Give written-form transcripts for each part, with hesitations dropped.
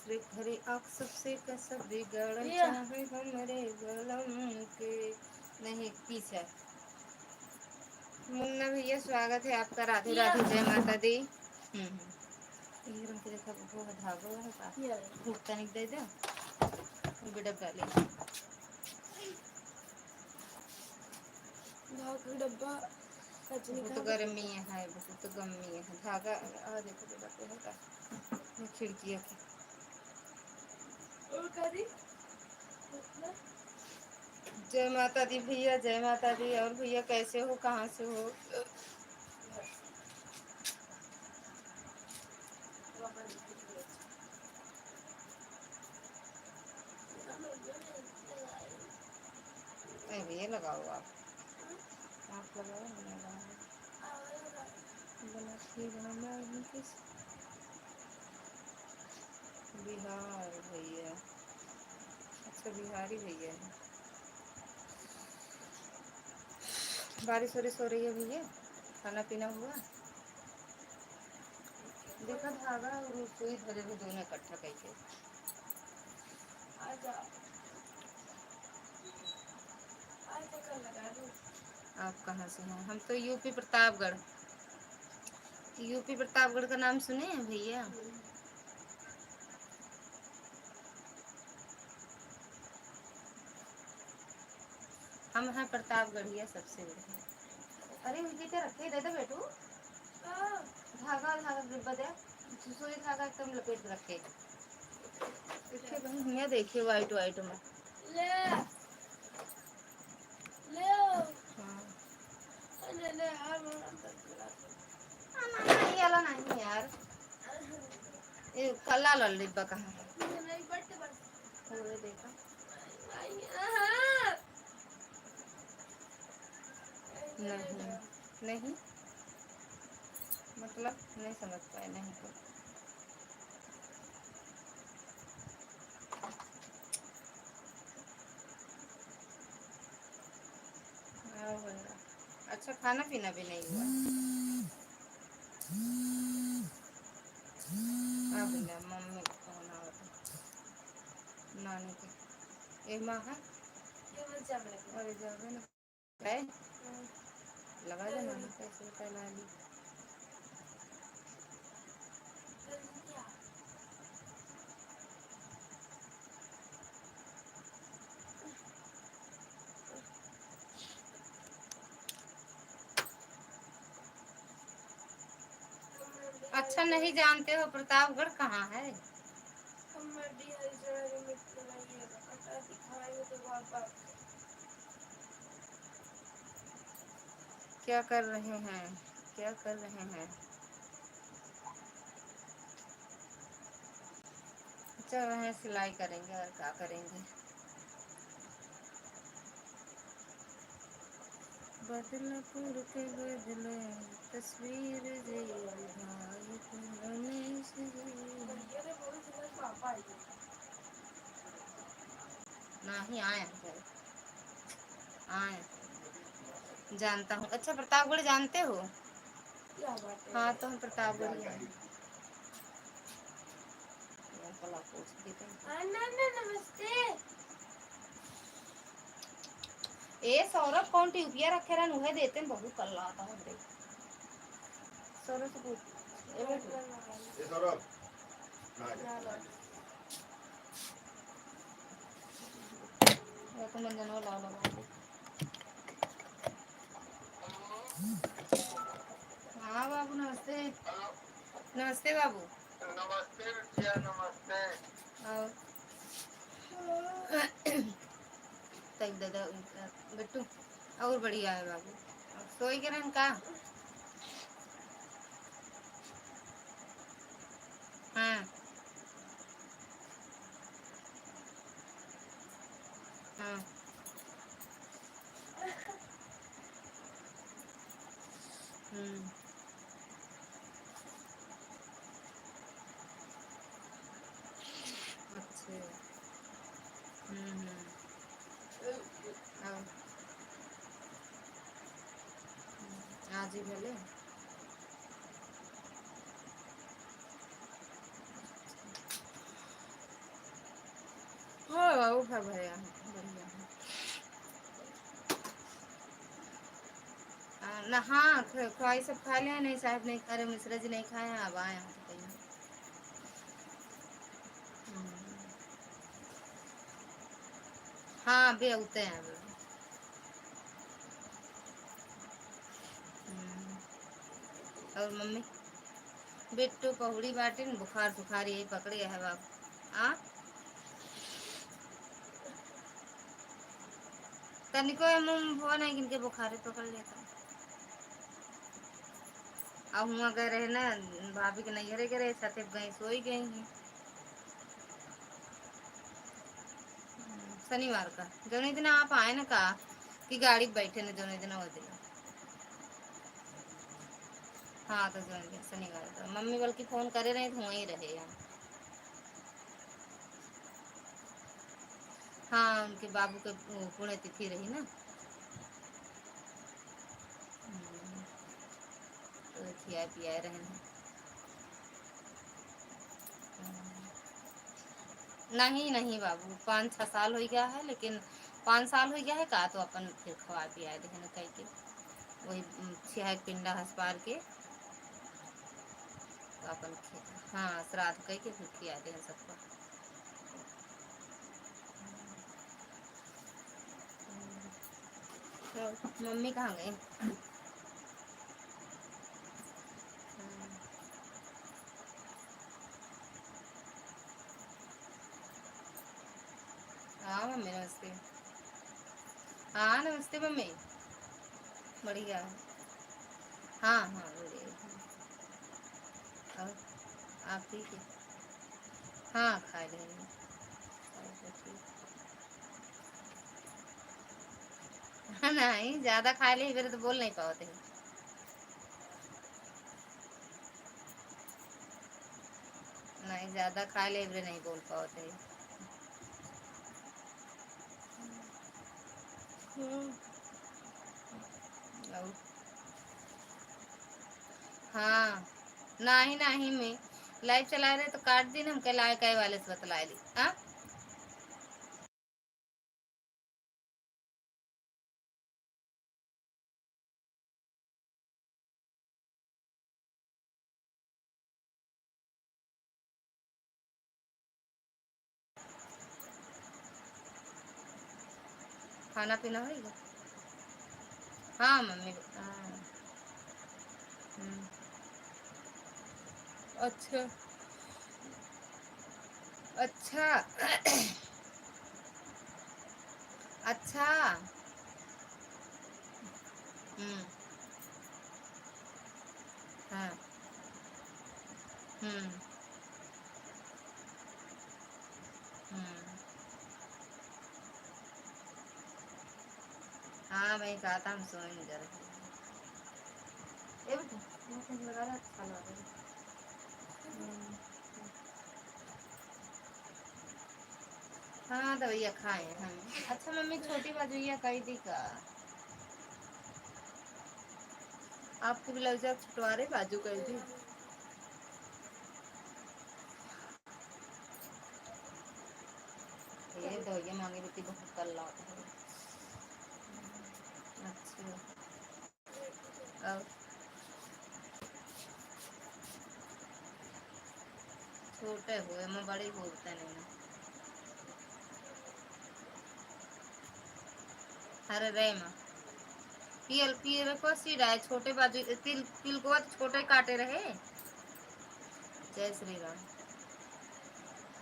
रे घरे आँख सबसे कसब बिगड़ चाहे हमरे गलम के। नहीं पीछे। मुन्ना भैया स्वागत है आपका। राधे राधे, जय माता दी। के देखा वो धागो है का भुगतान दे दे बेटा डाले धागा डब्बा बहुत गर्मी है, बहुत गर्मी है। धागा आ देखो बेटा पे है का खिड़की की और करी। जय माता दी भैया, जय माता दी। और भैया कैसे हो, कहाँ से हो? भैया लगाओ आप लगाओ बिहार भैया। अच्छा बिहारी भैया है। बारिश वारिश हो रही है भैया? खाना पीना हुआ? देखा धागा और सुई धरे हुए दोनों इकट्ठा करके। आप कहाँ से हैं? हम तो यूपी प्रतापगढ़। यूपी प्रतापगढ़ का नाम सुने हैं भैया? हम हैं प्रतापगढ़िया सबसे बढ़िया। अरे उनके क्या रखे दे दो बेटू। धागा धागा डिब्बा दे, सुई धागा एकदम लपेट के रखे। देखिए बहन यहाँ देखिए वाइट वाइट में ले ले हाँ ले ले यार नहीं वाला नहीं यार। ये काला लाल डिब्बा कहाँ है? नहीं देखा नहीं नहीं मतलब नहीं समझ पाए। नहीं तो अच्छा खाना पीना भी नहीं हुआ? भैया मम्मी को फोन आ नानी के एक माँ है और जावे ना है लगा दे नानी कैसे ला ली। अच्छा नहीं जानते हो प्रतापगढ़ कहाँ है? क्या कर रहे हैं, क्या कर रहे हैं? चल रहे हैं सिलाई करेंगे और क्या करेंगे। बदलापुर के बदले तस्वीर नहीं आए आए जानता हूँ। अच्छा प्रतापगढ़ जानते हो? हाँ तो हम प्रतापगढ़ ही आए। नमस्ते। ए सौरभ कौन टिपिया रखे रहन उहे देते हैं बहुत कल्ला आता है। सौरभ से पूछ ए सौरभ तो मंजन ला लगा। हाँ बाबू नमस्ते। नमस्ते बाबू। नमस्ते भैया नमस्ते। तक दादा बेटू और बढ़िया है बाबू। सोई के रंग का हाँ हाँ अच्छा हाँ आज ही भले वो भर भरे बढ़िया है। ना हाँ ख्वाही सब खा लिया नहीं साहब नहीं अरे मिश्रा जी नहीं खाए हैं अब आए हैं तो कहीं। हाँ अभी उगते हैं अभी। और मम्मी बिट्टू पहुड़ी बाटी न बुखार सुखार यही पकड़े है बाप आ तनिको मुँह हुआ नहीं किनके बुखार पकड़ लेता। अब हुआ गए रहे ना भाभी के नैहरे के रहे साथे गई सोई गई हैं शनिवार का जो दिन आप आए ना कहा कि गाड़ी बैठे न जो दिन वो दिन। हाँ तो जो दिन शनिवार का मम्मी बल्कि फोन करे रहे तो वहीं रहे यहाँ। हाँ उनके बाबू के पुण्यतिथि रही ना तो खिया पिया रहे हैं। नहीं नहीं बाबू 5-6 साल हो गया है लेकिन 5 साल हो गया है का तो अपन फिर खवा पिया रहे न कह के वही छिया पिंडा हसपार के तो अपन हाँ श्राद्ध कह के फिर खिया दे सबको। तो मम्मी कहाँ गई। हाँ मम्मी नमस्ते। हाँ नमस्ते मम्मी बढ़िया है। हाँ हाँ बढ़िया और आप ठीक है। हाँ खा लेंगे नहीं ज्यादा खा ले फिर तो बोल नहीं पाते। नहीं ज्यादा खा ले फिर नहीं बोल पाते। और हाँ नहीं नहीं मैं लाइव चला रहे तो काट दी ना हम कल आए कई वाले से बतला दी। हाँ खाना पीना होगा। हाँ मम्मी हाँ। अच्छा अच्छा अच्छा हम्म हाँ हम्म हम्म हाँ मैं कहा था हम सोएंगे जरा ये बेटा ये कुछ लगा रहा अच्छा लगा रहा हाँ तो भैया खाए हम। अच्छा मम्मी छोटी बाजुइया कही थी का आपके ब्लाउज आप छुटवारे बाजू कही थी। ये तो ये मांगे बेटी बहुत कल लाता है। अच्छा और छोटे हुए मैं बड़ी बोलते नहीं। अरे रे माँ पीएल पीएल को सीधा है छोटे बाजू तिल तिल को छोटे काटे रहे। जय श्री राम।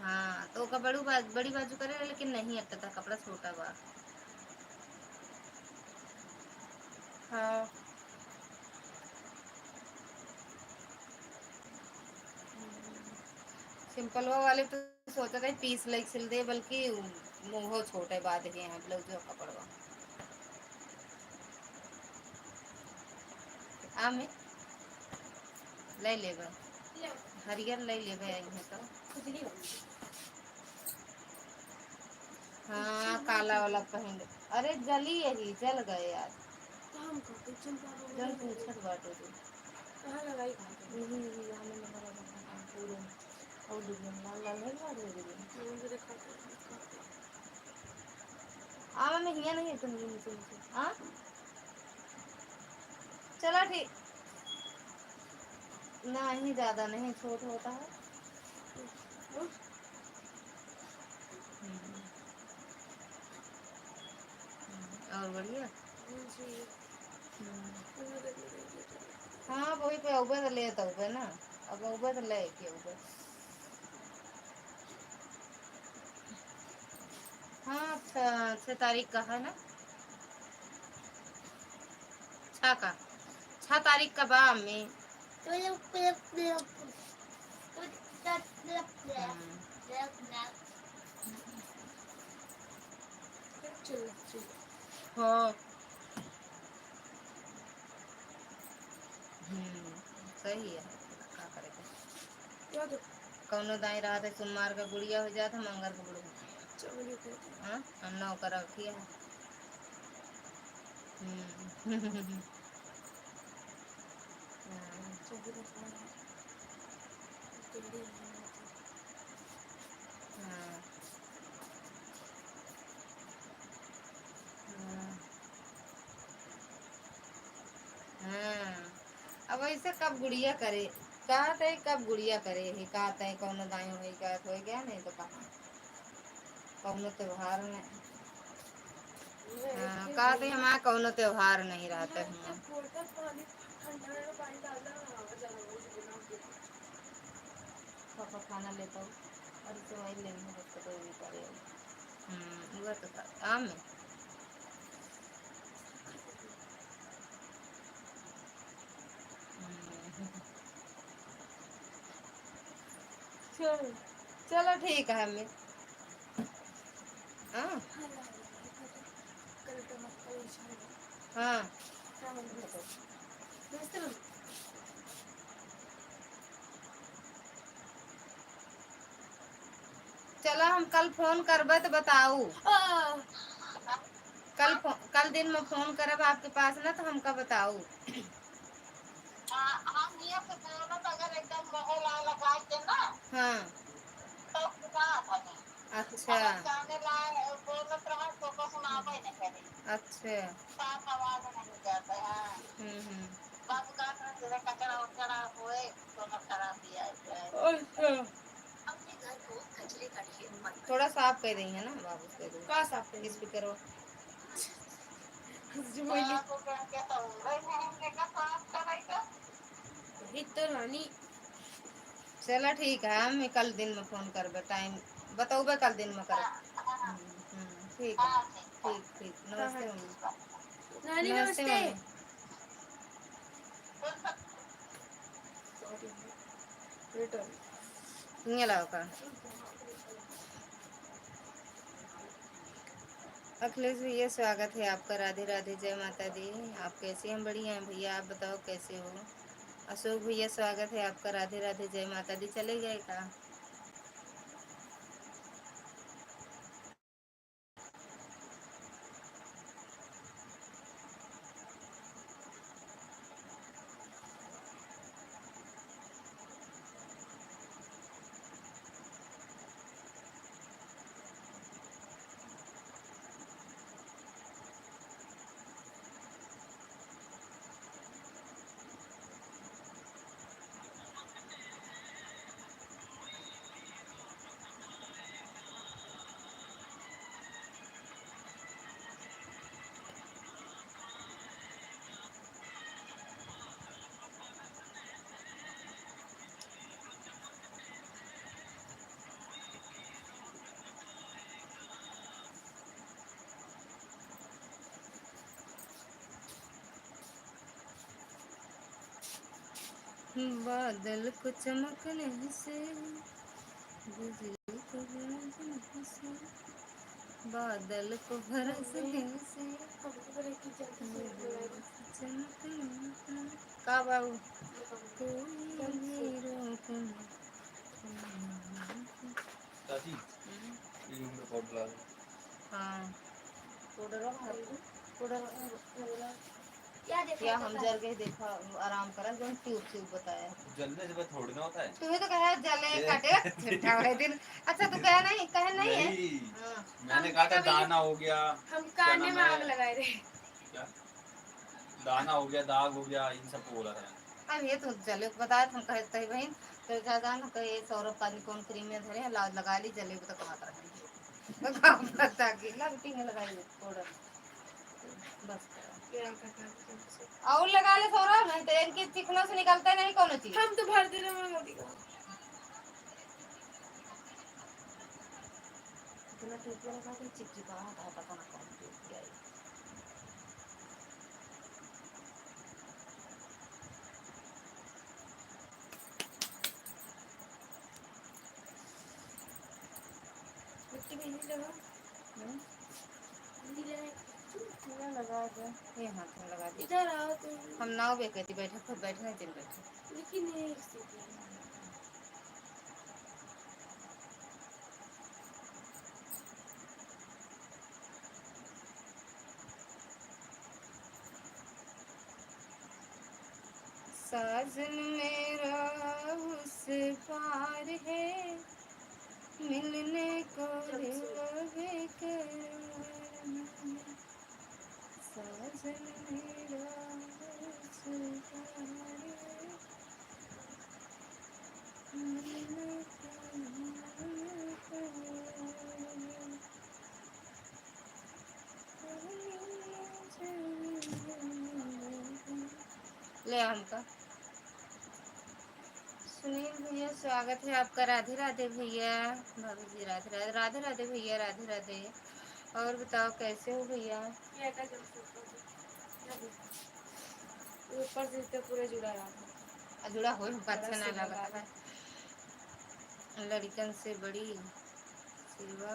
हाँ तो बड़ी बाजू करे रहे लेकिन नहीं अटता था कपड़ा छोटा बा। हाँ सिंपल वो वाले तो सोचा था पीस लाइक सिल दे बल्कि वो छोटे बाद के हैं ब्लाउज का कपड़वा आमे ले लेबे हरियर ले लेबे है तो हाँ काला वाला पहन अरे जली यही जल गए यार जल पूछत बाटो तू कहाँ लगाई यही यही हमें लगा पूरे और दूर लाल लाल नहीं लगा दे आवा में हिया नहीं है तुम नीचे नीचे हाँ चलो ठीक नहीं ज्यादा नहीं छोट होता है और बढ़िया हाँ वही पे उबे तो ले तो उबे ना अब उबे तो ले के उबे हाँ 6 तारीख का है ना 6 तारीख का बा में हाँ सही है क्या करेगा कौनो दाई रहा था सोमवार का गुड़िया हो जाता मंगल का गुड़िया हाँ अन्ना का रखिए हाँ हाँ अब ऐसे कब गुड़िया करे कहते कब गुड़िया करे ही कहते हैं कौनो दाई हो कहते हो गया नहीं तो कहाँ कौनो त्योहार में हाँ कहते हमारा कौनो त्योहार नहीं रहता है पापा खाना लेता हूँ और इसे वही लेनी है बच्चे कोई भी करे वो तो आम में चलो चलो ठीक है हमें हाँ हाँ चलो हम कल फोन करबे तो बताऊ कल दिन में फोन करब आपके पास ना तो हमका बताऊ हम ये से बोलो तो अगर एकदम माहौल लगा के ना हाँ तो सुना था अच्छा गाने लाए बोलत रहा तो सुनावे नहीं करे अच्छा साफ आवाज नहीं जाता है बाबू का तेरा कचरा उचरा होए तो न खराब दिया अच्छा अपने घर को कचरे का ढेर मत थोड़ा साफ कर रही है ना बाबू के दो का साफ कर स्पीकर वो को क्या तो रही का साफ कराएगा तो रानी चलो ठीक है हम कल दिन में फोन करबे टाइम बताओगे कल दिन में कर ठीक है ठीक ठीक नमस्ते मम्मी नमस्ते मम्मी ये लाओ का अखिलेश भैया स्वागत है आपका राधे राधे जय माता दी आप कैसे हैं बढ़िया हैं भैया आप बताओ कैसे हो अशोक भैया स्वागत है आपका राधे राधे जय माता दी चले गए का बादल को चमकने से बिजली को गरजने से बादल को बरसने से का बाबू कोई रोक चाची हाँ पाउडर या हम जल के देखा आराम करा जो ट्यूब से बताया जलने से थोड़ी ना होता है। तुम्हें तो कहा जले काटे चिट्ठा वाले दिन। अच्छा तू कह नहीं है। मैंने कहा था दाना हो गया, हम काने में आग लगाए थे। क्या दाना हो गया, दाग हो गया, इन सब बोला था। अब ये तो जले बताया हम कहते हैं बहन तो ज्यादा ना कहे सौरभ का कौन क्रीम में धरे लगा ली जले तो कमाता रहे तो काम करता कि लगती में लगाई पाउडर बस और लगा ले सौरभ नहीं तो इनकी चिकनों से निकलता नहीं कौन चीज हम तो भर दे रहे हैं मोदी को इतना टीका लगा के चिपचिपा था पता ना कौन टूट गया मिट्टी में नहीं लगा लगा दे ये हाथ में लगा दे इधर आओ तो हम नाव पे कहती बैठे खुद बैठे नहीं दिन बैठे लेकिन ये साजन मेरा उस पार है मिलने को दिल बेकरार साजन मेरा उस पार है मिलने को ले हमका सुनील भैया स्वागत है आपका। राधे राधे भैया। भाभी जी राधे राधे राधे राधे भैया राधे राधे। और बताओ कैसे हो भैया। ऊपर से पूरा जुड़ा रहा जुड़ा हो अच्छा ना लगा लड़कन से बड़ी सेवा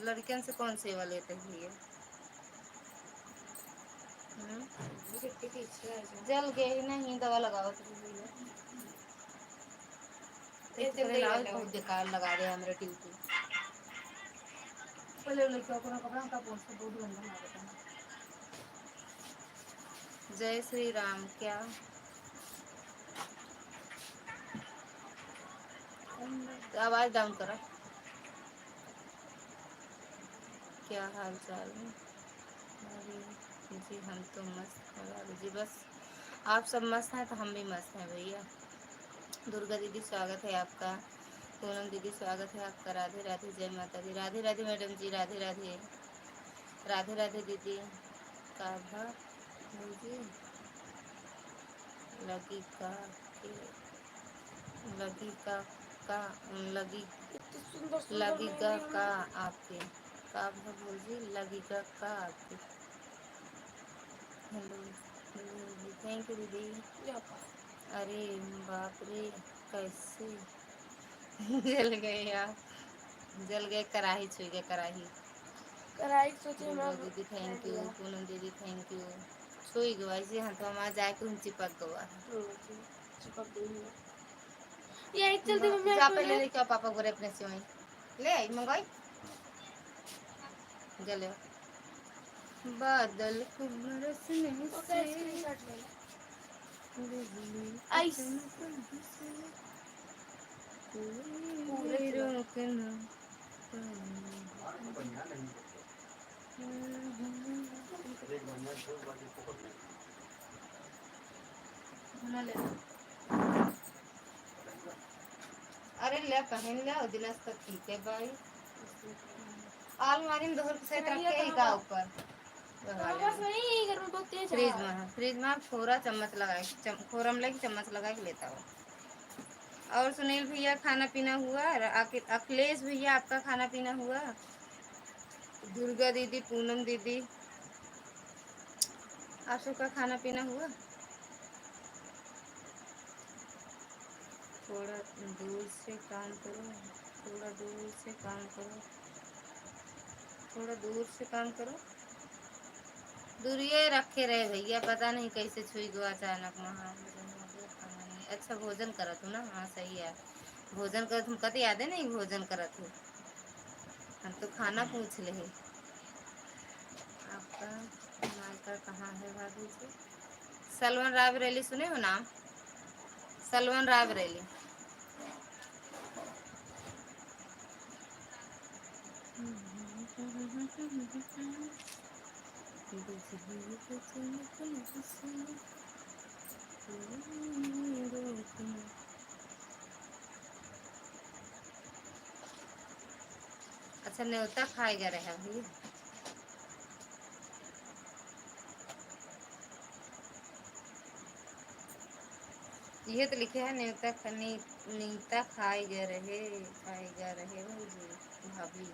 लड़कन से कौन सेवा लेते भैया। जल गए ही नहीं दवा लगाओ बहुत बेकार लगा रहे हमारे ड्यूटी पहले कपड़ा का बहुत गंदा लगता है। जय श्री राम। क्या आवाज डाउन करा। क्या हाल चाल है जी। हम तो मस्त हैं जी। बस आप सब मस्त हैं तो हम भी मस्त हैं भैया। दुर्गा दीदी स्वागत है आपका। पूनम दीदी स्वागत है आपका। राधे राधे जय माता दी। राधे राधे मैडम जी राधे राधे राधे राधे दीदी काभा जी लगी का के लगी का लगी लगेगा का आपके काभा जी लगेगा का आपके। हेलो थैंक यू दीदी। अरे बाप रे कैसे जल गए यार। जल गए कढ़ाई छुई गए कढ़ाई सोचे दीदी थैंक यू। पूनम दीदी थैंक यू। छुई गो ऐसे हाथ में जाए के चिपक गवा चिपक गई ये एक चलते मम्मी जा पे ले लेके पापा गोरे अपने से वहीं ले आई मंगाई जले बादल को बरसने से पूरे रोकना अरे ले पहन ले दिलस तक ठीक है भाई। अलमारी में दोहर से रखे ही का ऊपर फ्रिज में थोड़ा चम्मच लगा खोरम लगी चम्मच लगा के लेता हूँ। और सुनील भैया खाना पीना हुआ। अखिलेश भैया आपका खाना पीना हुआ। दुर्गा दीदी पूनम दीदी आप सबका खाना पीना हुआ। थोड़ा दूर से काम करो थोड़ा दूर से काम करो थोड़ा दूर से काम करो। दूरिये रखे रहे भैया पता नहीं कैसे छुई गो अचानक वहाँ। अच्छा भोजन करा तू ना। हाँ सही है भोजन कर तुम कत याद है नहीं भोजन करा तू हम तो खाना पूछ ले मायका कहाँ है भाभी जी? सलमान रायबरेली सुने हो नाम? सलमान रायबरेली। अच्छा न्योता खाएगा रहा भैया। ये तो लिखे है न्योता नीता खाएगा रहे भाई भाभी।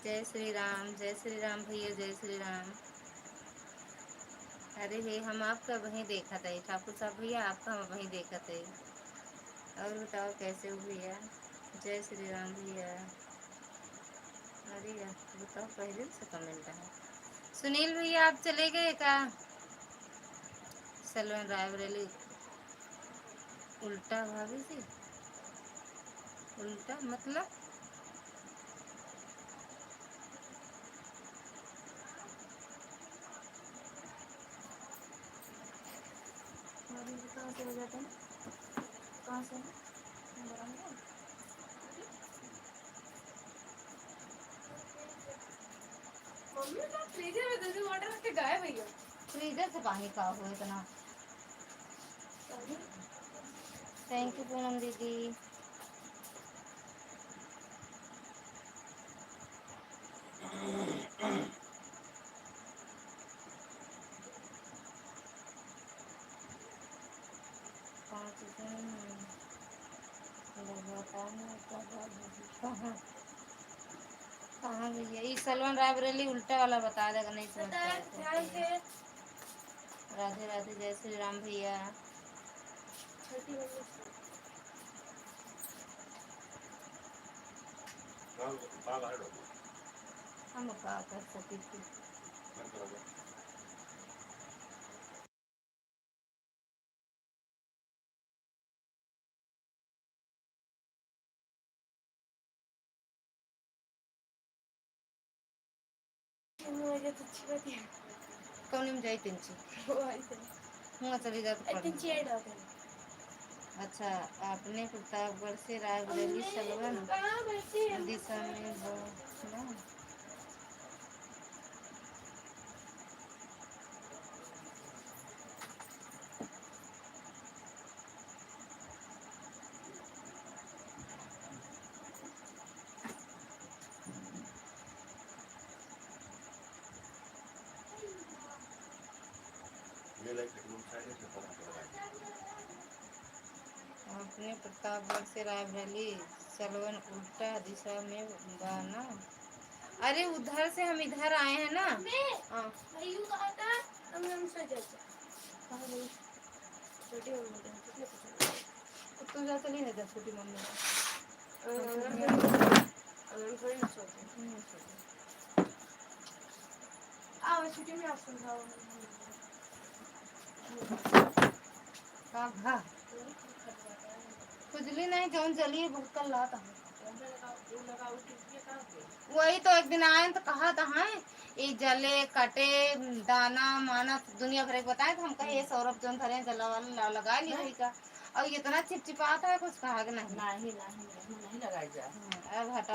जय श्री राम भैया, जय श्री राम। अरे हे हम आपका वहीं देखा था ठाकुर साहब भैया, आपका हम वहीं देखा थे। और बताओ कैसे हो भैया? जय श्री राम भैया। अरे यार बताओ पहले से कमेंट है। सुनील भैया आप चले गए का? सलमान रायबरेली उल्टा भाभी जी, उल्टा मतलब? कहाँ से हो जाता है? कहाँ से? फ्रीजर में दूसरी वाटर रख के गायब भैया। फ्रीजर से पानी का हुआ इतना। थैंक यू पूनम दीदी। कहाँ भैया? ये सलमान रायबरेली उल्टा वाला बता देगा, नहीं समझ पाए। राधे राधे, जय श्री राम भैया। हम क्या कर सकते थे? कौन में जाई तिंची हुआ चली जाती पढ़ने। अच्छा आपने प्रतापगढ़ से रायबरेली सलवन दिशा में ना? आपने प्रतापगढ़ से रायबरेली सलवन उल्टा दिशा में गाना। अरे उधर से हम इधर आए हैं ना। हाँ तू जा चली ना छोटी मम्मी। छुट्टी में आप समझाओ। खुजली नहीं जौन जली बहुत कल लाता है। वही तो एक दिन आए तो कहा था है ये जले कटे दाना माना दुनिया भर के बताए तो हम कहे ये सौरभ जौन धरे जला वाला लगा लिया का। और इतना चिपचिपाता है कुछ कहा कि नहीं लगाई जाए। अब हटा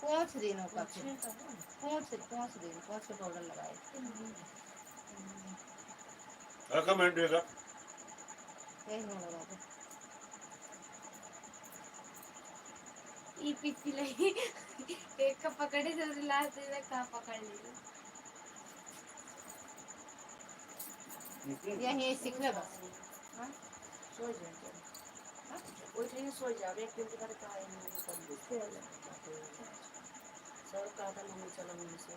पूछ दिनों का पूछ के पाउडर लगाए। कमेंट देगा यही नहीं लगा दे। ई पिछली लगी एक का पकड़े जल्दी लास्ट दिन का पकड़ ली। यही सीख ले बस। हां सो जा हां वो ट्रेन सो जा एक दिन के बाद का है नहीं कर दे सब का था मम्मी चलो मम्मी से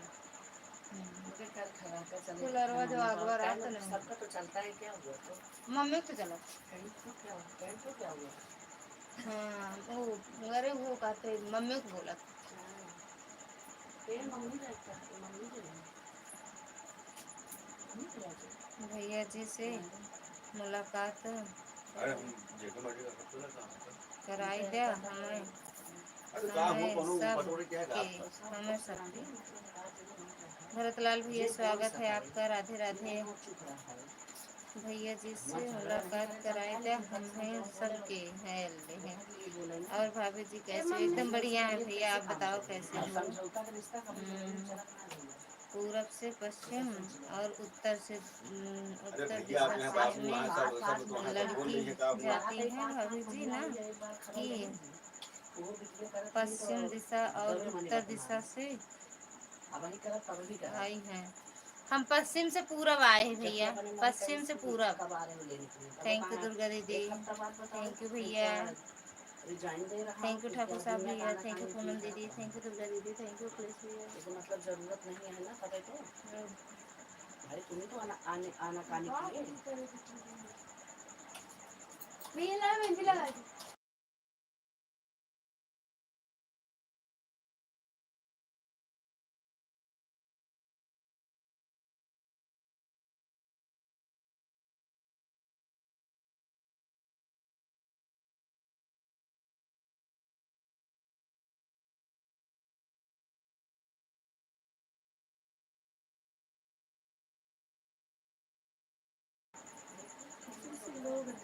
मुझे कर खड़ा कर चले कूलरवा जो आगवा रात नहीं सबका तो चलता है क्या हुआ तो मम्मी तो चला कहीं तो क्या हुआ। हाँ वो अरे वो कहते मम्मी को बोला भैया जी से मुलाकात कराई दे हमें हमें सबके भरतलाल भैया स्वागत है आपका। राधे राधे भैया जी से मुलाकात कराए थे, हमें सबके है और भाभी जी कैसे? एकदम बढ़िया है भैया, आप बताओ कैसे हो? पूरब से पश्चिम और उत्तर से उत्तर दिशा में लड़की जाती है भाभी जी ना कि पश्चिम दिशा और उत्तर दिशा से आई हैं। हम पश्चिम से पूरब आए हैं भैया, पश्चिम से पूरब। थैंक यू दुर्गा दीदी, थैंक यू भैया, थैंक यू ठाकुर साहब भैया, थैंक यू पूनम दीदी, थैंक यू दुर्गा दीदी, थैंक यू अखिलेश भैया। इसका मतलब जरूरत नहीं है ना, पता तो भाई तुम्हें तो आना कानी भैया मेहंदी लगा दी।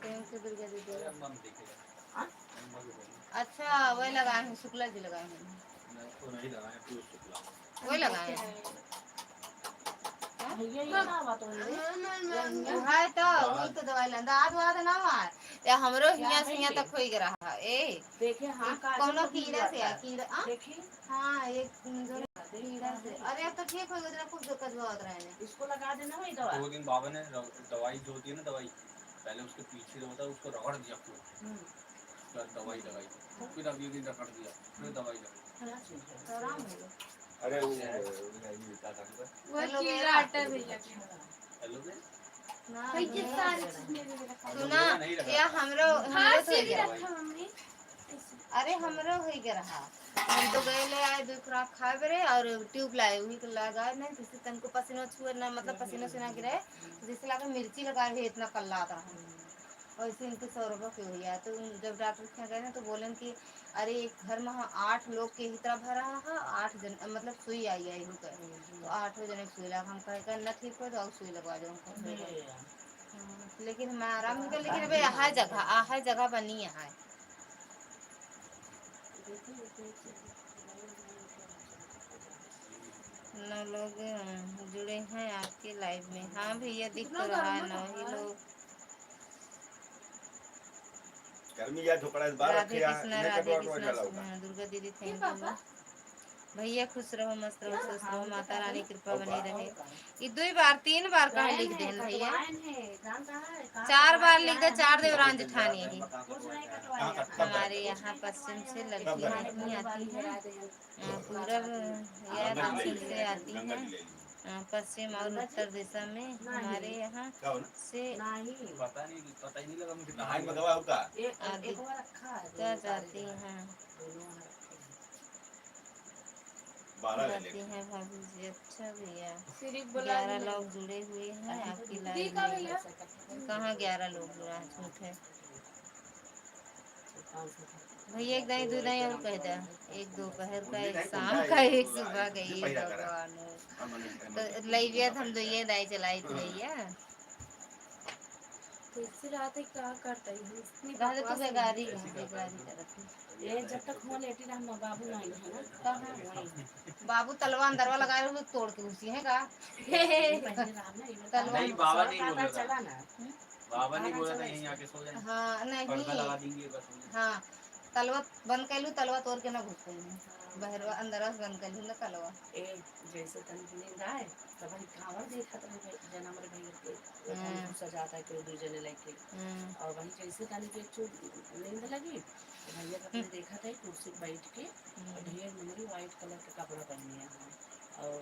थैंक यू दुर्गा दीदी। अच्छा वही लगाए हैं, शुक्ला जी लगाए हैं, वही लगाए हैं तो दवाई लेंदा आज वाद ना मार या हमरो हिया से हिया तक होई रहा ए देखे हां कोनो कीड़ा से कीड़ा देखी हां एक कीड़ा से। अरे अब तो ठीक हो गया, खूब दिक्कत बहुत रहे हैं। इसको लगा देना वही दवा। 2 दिन बाबा ने दवाई जो होती है ना, दवाई पहले उसके पीछे जो होता है उसको रगड़ दिया पूरा, दवाई लगाई, फिर अगले दिन रगड़ दिया, फिर दवाई लगाई, आराम हो गया। अरे वो कीड़ा हटा भैया सुना या हमरो अरे हमरो हो गया रहा। हम तो गए ले आए 2 खुराक खाए बरे और ट्यूब लाए, वही को लगाए नहीं जिससे तनको पसीना छुए ना, मतलब पसीना से ना गिरे, जिससे लगा मिर्ची लगाए हुए इतना कल्ला आता रहा। वैसे इनके 100 रुपये की हुई है। तो जब डॉक्टर के गए ना तो बोले कि अरे एक घर में 8 लोग के ही तरह भरा है, 8 जन मतलब सुई आई है इनको तो 8 जने सुई लगा। हम कहे न ठीक हो तो और सुई लगवा दो। लेकिन हम आराम निकल, लेकिन अभी यहाँ जगह बनी है। नौ लोग जुड़े हैं आपके लाइव में। हाँ भैया दिख तो रहा है 9 ही लोग। राधे कृष्णा दुर्गा दीदी थैंक यू भैया, खुश रहो मस्त रहो स्वस्थ रहो, माता रानी कृपा बनी रहे। ये 2 बार 3 बार कहाँ लिख दे भैया, 4 बार लिख दे, 4 देवरान जेठानी है। हमारे यहाँ पश्चिम से लड़की नहीं आती है, पूरब या दक्षिण से आती है, पश्चिम और उत्तर दिशा में हमारे यहाँ से क्या जाती हैं जाती हैं भाभी जी। अच्छा भैया 11 लोग जुड़े हुए हैं आपकी लाइव में। कहाँ 11 लोग जुड़ा है, झूठ है भैया। एक दाई 2 दाई और कह दे, एक दोपहर का, एक शाम का, एक सुबह का, ये भगवान तो लाइविया हम 2 दाई चलाई थी भैया। तो इससे रात क्या करता है रात तो बेगारी करती ये जब तक हुआ लेटी रहना। बाबू नहीं है ना, कहाँ बाबू तलवा अंदरवा लगाए हुए तोड़ के घुसी है का तलवा नहीं, बाबा नहीं बोला चला ना, बाबा नहीं बोला था यहीं आके सो जाए। हाँ नहीं लगा देंगे बस। हाँ तलवा बंद कर लूँ, तलवा तोड़ के ना घुस गई बहरवा अंदर बंद कर लूँ ना तलवा। ए जैसे तन नींद आए तब हम खावर देखा तो जना मेरे भैया के सजाता है कोई 2 जने लेके, और वही जैसे तन के नींद लगी तो भैया अपने देखा था कुर्सी बैठ के और ढेर मेरी व्हाइट कलर का कपड़ा पहने हैं और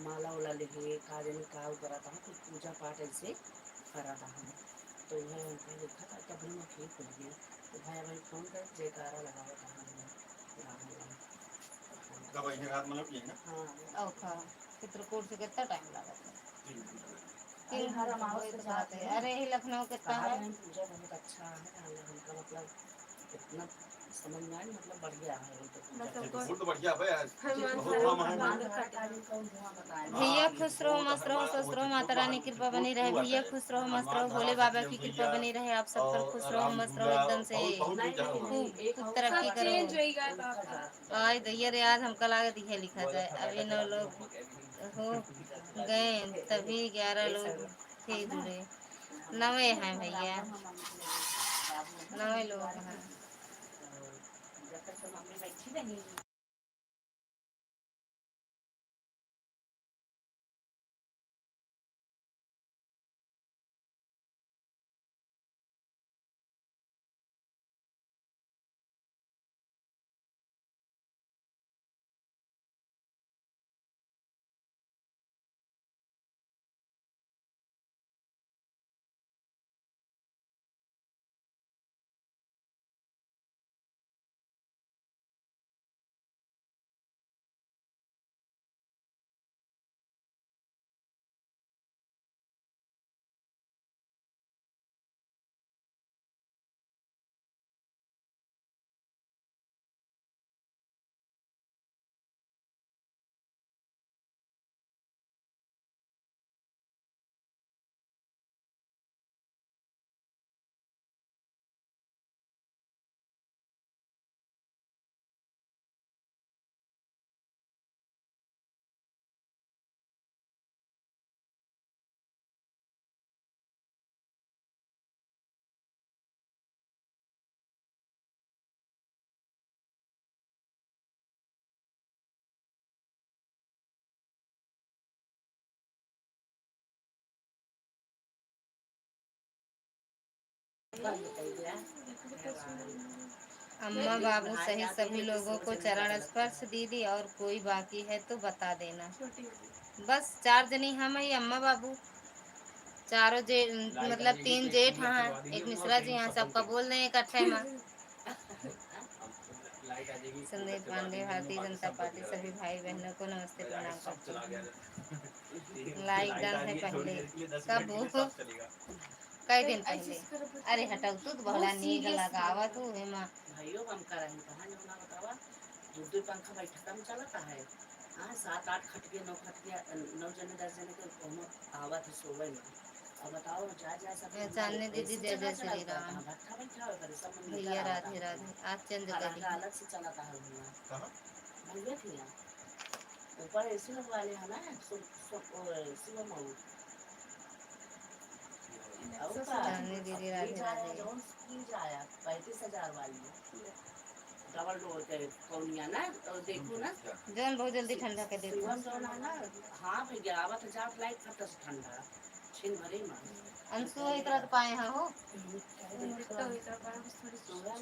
माला वाला लेके काजल का करा था, कुछ पूजा पाठ ऐसे करा था हम। तो वह उनको देखा था तब मैं ठीक हो गया। तो भाई फोन कर जयकारा लगा था चित्रकूट से कितना टाइम लगा था? 3 अरे ही लखनऊ कितना है। पूजा बहुत अच्छा है, मतलब इतना समझ में आई, मतलब बढ़ गया है फूल तो बढ़िया है यार, भैया खुश रहो मस्त रहो स्वस्थ रहो, माता रानी की कृपा बनी रहे। भैया खुश रहो मस्त रहो, भोले बाबा की कृपा बनी रहे आप सब पर। खुश रहो मस्त रहो एकदम से, खूब तरक्की करो। आज दैया रे, आज हम कल आगे दिखे लिखा जाए। अभी 9 लोग हो गए, तभी 11 लोग थे जुड़े। 9 हैं भैया, 9 लोग हैं। जब तक तो मम्मी बैठी नहीं। अम्मा बाबू सहित सभी लोगों को चरण स्पर्श दीदी, और कोई बाकी है तो बता देना। बस 4 जनी हम ही, अम्मा बाबू चारों मतलब 3 जेठ हैं, एक मिश्रा जी हैं। सबका बोल दें इकट्ठे में। संदीप पांडे, भारतीय जनता पार्टी। सभी भाई बहनों को नमस्ते प्रणाम करती हूँ। लाइक डन है पहले, कब हो? कई दिन पहले। अरे हटाओ, तू तो बहुला नीक लगावा तू हेमा। भाइयों हम करही कहां जो ना बतावा, दो पंखा बैठा कम चलता है। हां 7-8 खटिया 9 खटिया 9 जने 10 जने के कोनो आवत सोवे में। अब बताओ जा सब चांदनी दीदी जय जय श्री राम। भट्ठा बैठा है करे सब में भैया राधे राधे। आज चंद करी अलग से चलाता है भैया। कहां भैया भैया ऊपर एसी लगवा ले है ना, एसी में मऊ चांदनी दीदी राधे राधे। जोन फ्रिज आया 35,000 वाली डबल डोर के कौनिया ना, तो देखो ना जोन बहुत जल्दी ठंडा कर देती है। जोन है ना। हाँ भैया आवत जा फ्लाइट फटस ठंडा छिन भरे में अंशु इतना तो पाए हैं हो।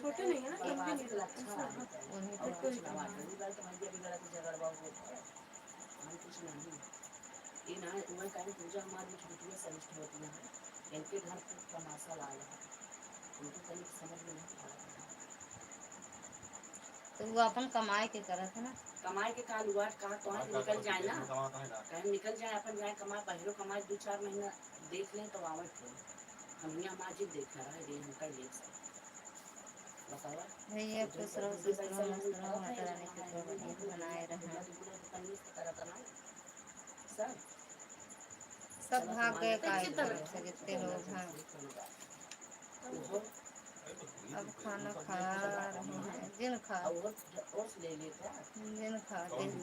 छोटे नहीं है ना, एक भी नहीं अच्छा उन्हीं पर कुछ ना बात नहीं बात भैया बिगड़ा की जगह बाबू हम कुछ नहीं। ये ना उन्हें कहीं पूजा हमारी छुट्टियां समिष्ट होती हैं, इनके घर पे तमाशा लाया है, उनको कहीं समझ में नहीं आ रहा है। तो वो अपन कमाए के करत है ना, कमाए के काल हुआ कहा तो निकल जाए ना, कहीं निकल जाए अपन जाए कमाए बहरों कमाए 2-4 महीना देख लें तो आवत हो। हम यहाँ माजिद देख रहा है हम कर ले सकते बतावा भैया खुश रहो स्वस्थ रहो मस्त रहो, माता रानी की कृपा बनाए रहें। सब भाग गए काय तरफ से जितने लोग हैं। अब खाना खा रहे हैं, जिन खा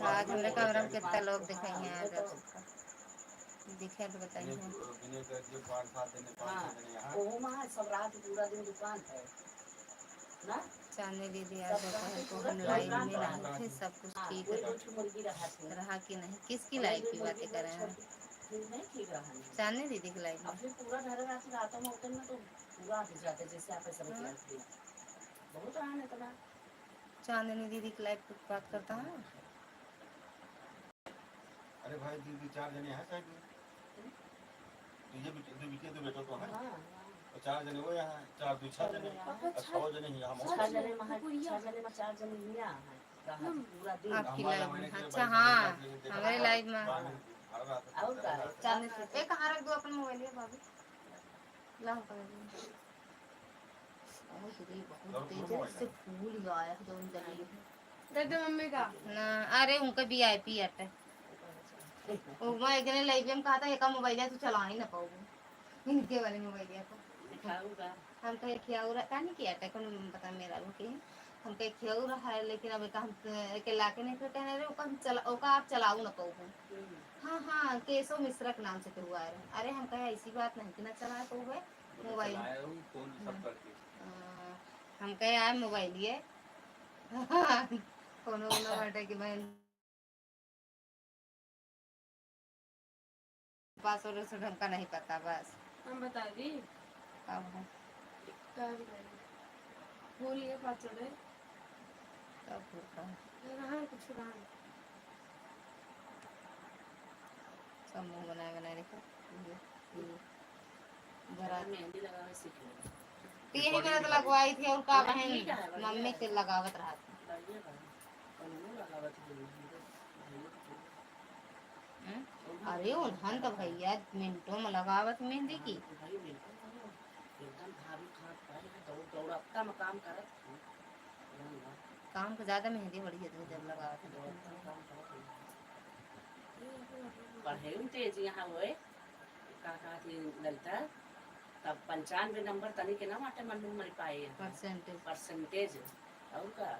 आज हमने कमरा में कितना लोग दिखाई हैं। आज दिखे तो बताइए। सब रात पूरा दिन दुकान है ना। चांदनी दीदी आज दोपहर को हम लाइव में नहीं थे, सब कुछ ठीक रहा कि नहीं? किसकी लाइव की बातें कर रहे हैं? नहीं ठीक रहा चांदनी दीदी की लाइव में फिर पूरा घर रातों में होते ना तो पूरा हो जाते जैसे आप सब बहुत रहा है इतना। चांदनी दीदी की लाइव पे बात करता है। अरे भाई दीदी 4 जने हैं शायद, ये तो बेटा तो है। और 4 जने वो यहाँ 4 2 6 जने 6 जने ही हम 6 जने में 4 जने यहाँ हैं पूरा दिन आपकी लाइव में। अच्छा हाँ हमारे लाइव में। और का चांदनी एक कहाँ रख दो अपन मोबाइल है भाभी, लाओ कर और रे बहुत और तेज पूरा है, मोबाइल इससे है। फूल आया है जौन जली दे दे मम्मी का ना। अरे उनका VIP अटे वो मैं एक दिन लाइव में कहा था एक मोबाइल है तू चला ही ना पाऊंगी इनके वाले मोबाइल है को दिखाऊंगा हम कहे खिया रहा नहीं किया था कौन पता मेरा वो के हम कहे खिया रहा है लेकिन अब हम के लाके नहीं कहने रहे ओका हम चला ओका आप चलाऊ ना पाऊंगी। हाँ हाँ केशव मिश्रा के नाम से तो हुआ है। अरे हम कहे ऐसी बात नहीं कि ना चला तो है मोबाइल फोन सब करके हम कहे आए मोबाइल ये कोनो ना बाटे कि मैं पासवर्ड से ढंग का नहीं पता बस हम बता दी कब है कर भूल गए पासवर्ड है कब होता है रहा है कुछ रहा सब मुंह बनाए बनाए रखा जरा मेहंदी लगावे सीख ले तो यही मैंने तो लगवाई थी और का बहन मम्मी के लगावत रहा था। बढ़िया बा कानून लगावत है अरे उन्हन तो भैया मिनटों में लगावत मेहंदी की भाई एकदम भारी खाट पाए दौड़ दौड़ता में काम करत काम को ज्यादा मेहंदी बढ़िया तो जब लगावत पढ़े तेज यहाँ हुए का थी ललिता तब 95 नंबर तनी के ना माटे मनु मर पाए परसेंटेज और का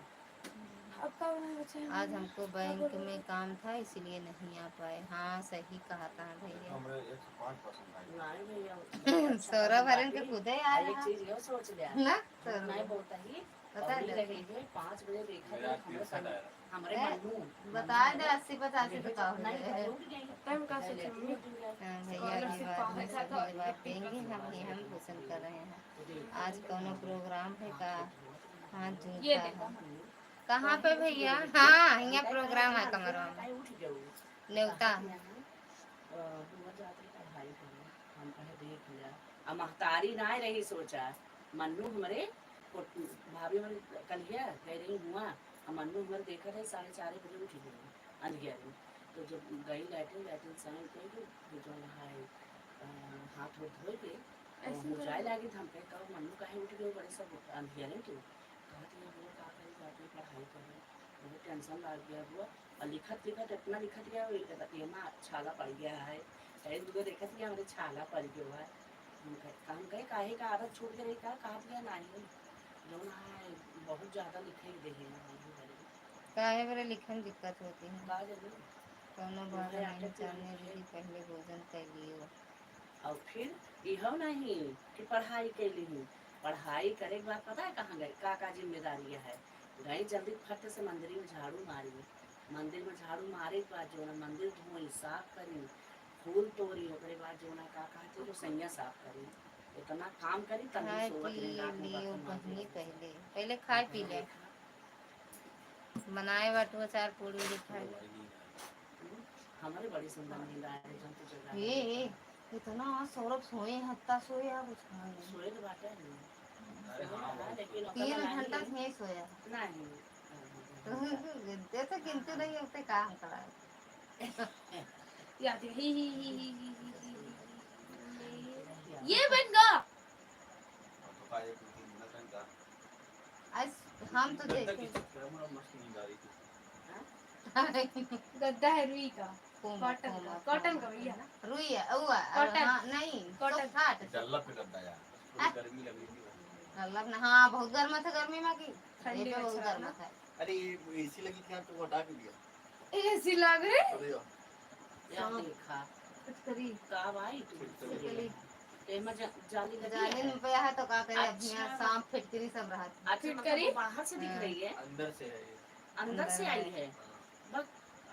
आज हमको बैंक में काम था इसलिए नहीं आ पाए। हाँ सही कहा था भैया हमरे 105% आई। नहीं भैया सौरभ हरण के खुद है यार एक चीज यो सोच लिया ना नहीं बोलता ही बता दे लगी है 5 बजे देखा मेरा था 63 आया। हमारे मनु बता दे 80-85 तो का हो नहीं जाए टाइम का सोच भैया की बात में सभी जवाब देंगे हम पसंद कर रहे हैं। आज कौनो प्रोग्राम है का हाथ जूता है कहाँ पे भैया। हाँ यहाँ प्रोग्राम है कमरों में न्योता महतारी ना रही सोचा मन्नू हमारे भाभी हमारे कल गया कह रही हुआ मन्नू हमारे देखा रहे 4:30 बजे उठी गई अंधिया में तो जब गई लैट्रिन साइन कही जो नहाए हाथ धो के जाए लगी हम कहे कहो मन्नू कहे उठ गए बड़े सब अंधिया नहीं तू पढ़ाई कर मुझे टेंशन लग गया हुआ और लिखत इतना लिखत गया एमा छाला पड़ गया है एक दूसरे देखत गया मेरे छाला पड़ गया है काम कहे काहे का आदत छूट गई कहा गया नहीं जो ना है बहुत ज़्यादा लिखे देखे काहे बड़े लिखन दिक्कत होती है का जरूर कौनो बात नहीं जानने दीदी पहले भोजन कर लियो और फिर यह नहीं कि पढ़ाई के लिए पढ़ाई करे के बाद पता है कहाँ गए का जिम्मेदारी है गई जल्दी फट से मंदिर में झाड़ू मारी मंदिर में झाड़ू मारे के बाद जो ना मंदिर धोई साफ करी फूल तोड़ी ओकरे बाद जो ना का कहते जो सैया साफ करी इतना काम करी तब खाए सोवत पी रही रात में लियो बर्तन बहनी मांजे पहले खाए पी ले बनाए बाटो चार पूड़ी भी खाए हमारे बड़ी सुंदर नींद आए जब तो जगह ये इतना सौरभ सोए हत्ता सोए आप उसका सोए तो बात है अरे हाँ लेकिन 3 घंटा नहीं सोया नहीं गिनते तो गिनते नहीं होते काम करा याद ही ये बन गया तो का एक 3 दिन का आज हम तो गद्दा देखे की हमरा मस्त नींद आ रही थी गद्दा है रुई का कॉटन का भैया रुई है हाँ नहीं कॉटन खाट डल्ला पे गद्दा यार थोड़ी गर्मी लग रही थी मतलब ना हाँ बहुत गर्म था गर्मी में की ठंडी ये में बहुत अच्छा गर्म ना। था अरे एसी लगी थी तो हटा के दिया ऐसी लग रही अरे यार देखा कुछ करी का भाई फिटकरी एमा जाली लगी जाली है में पे है तो का करे अब अच्छा। यहाँ शाम फिटकरी सब रहा अच्छा फिटकरी मतलब बाहर से दिख रही है अंदर से है ये अंदर से आई है बस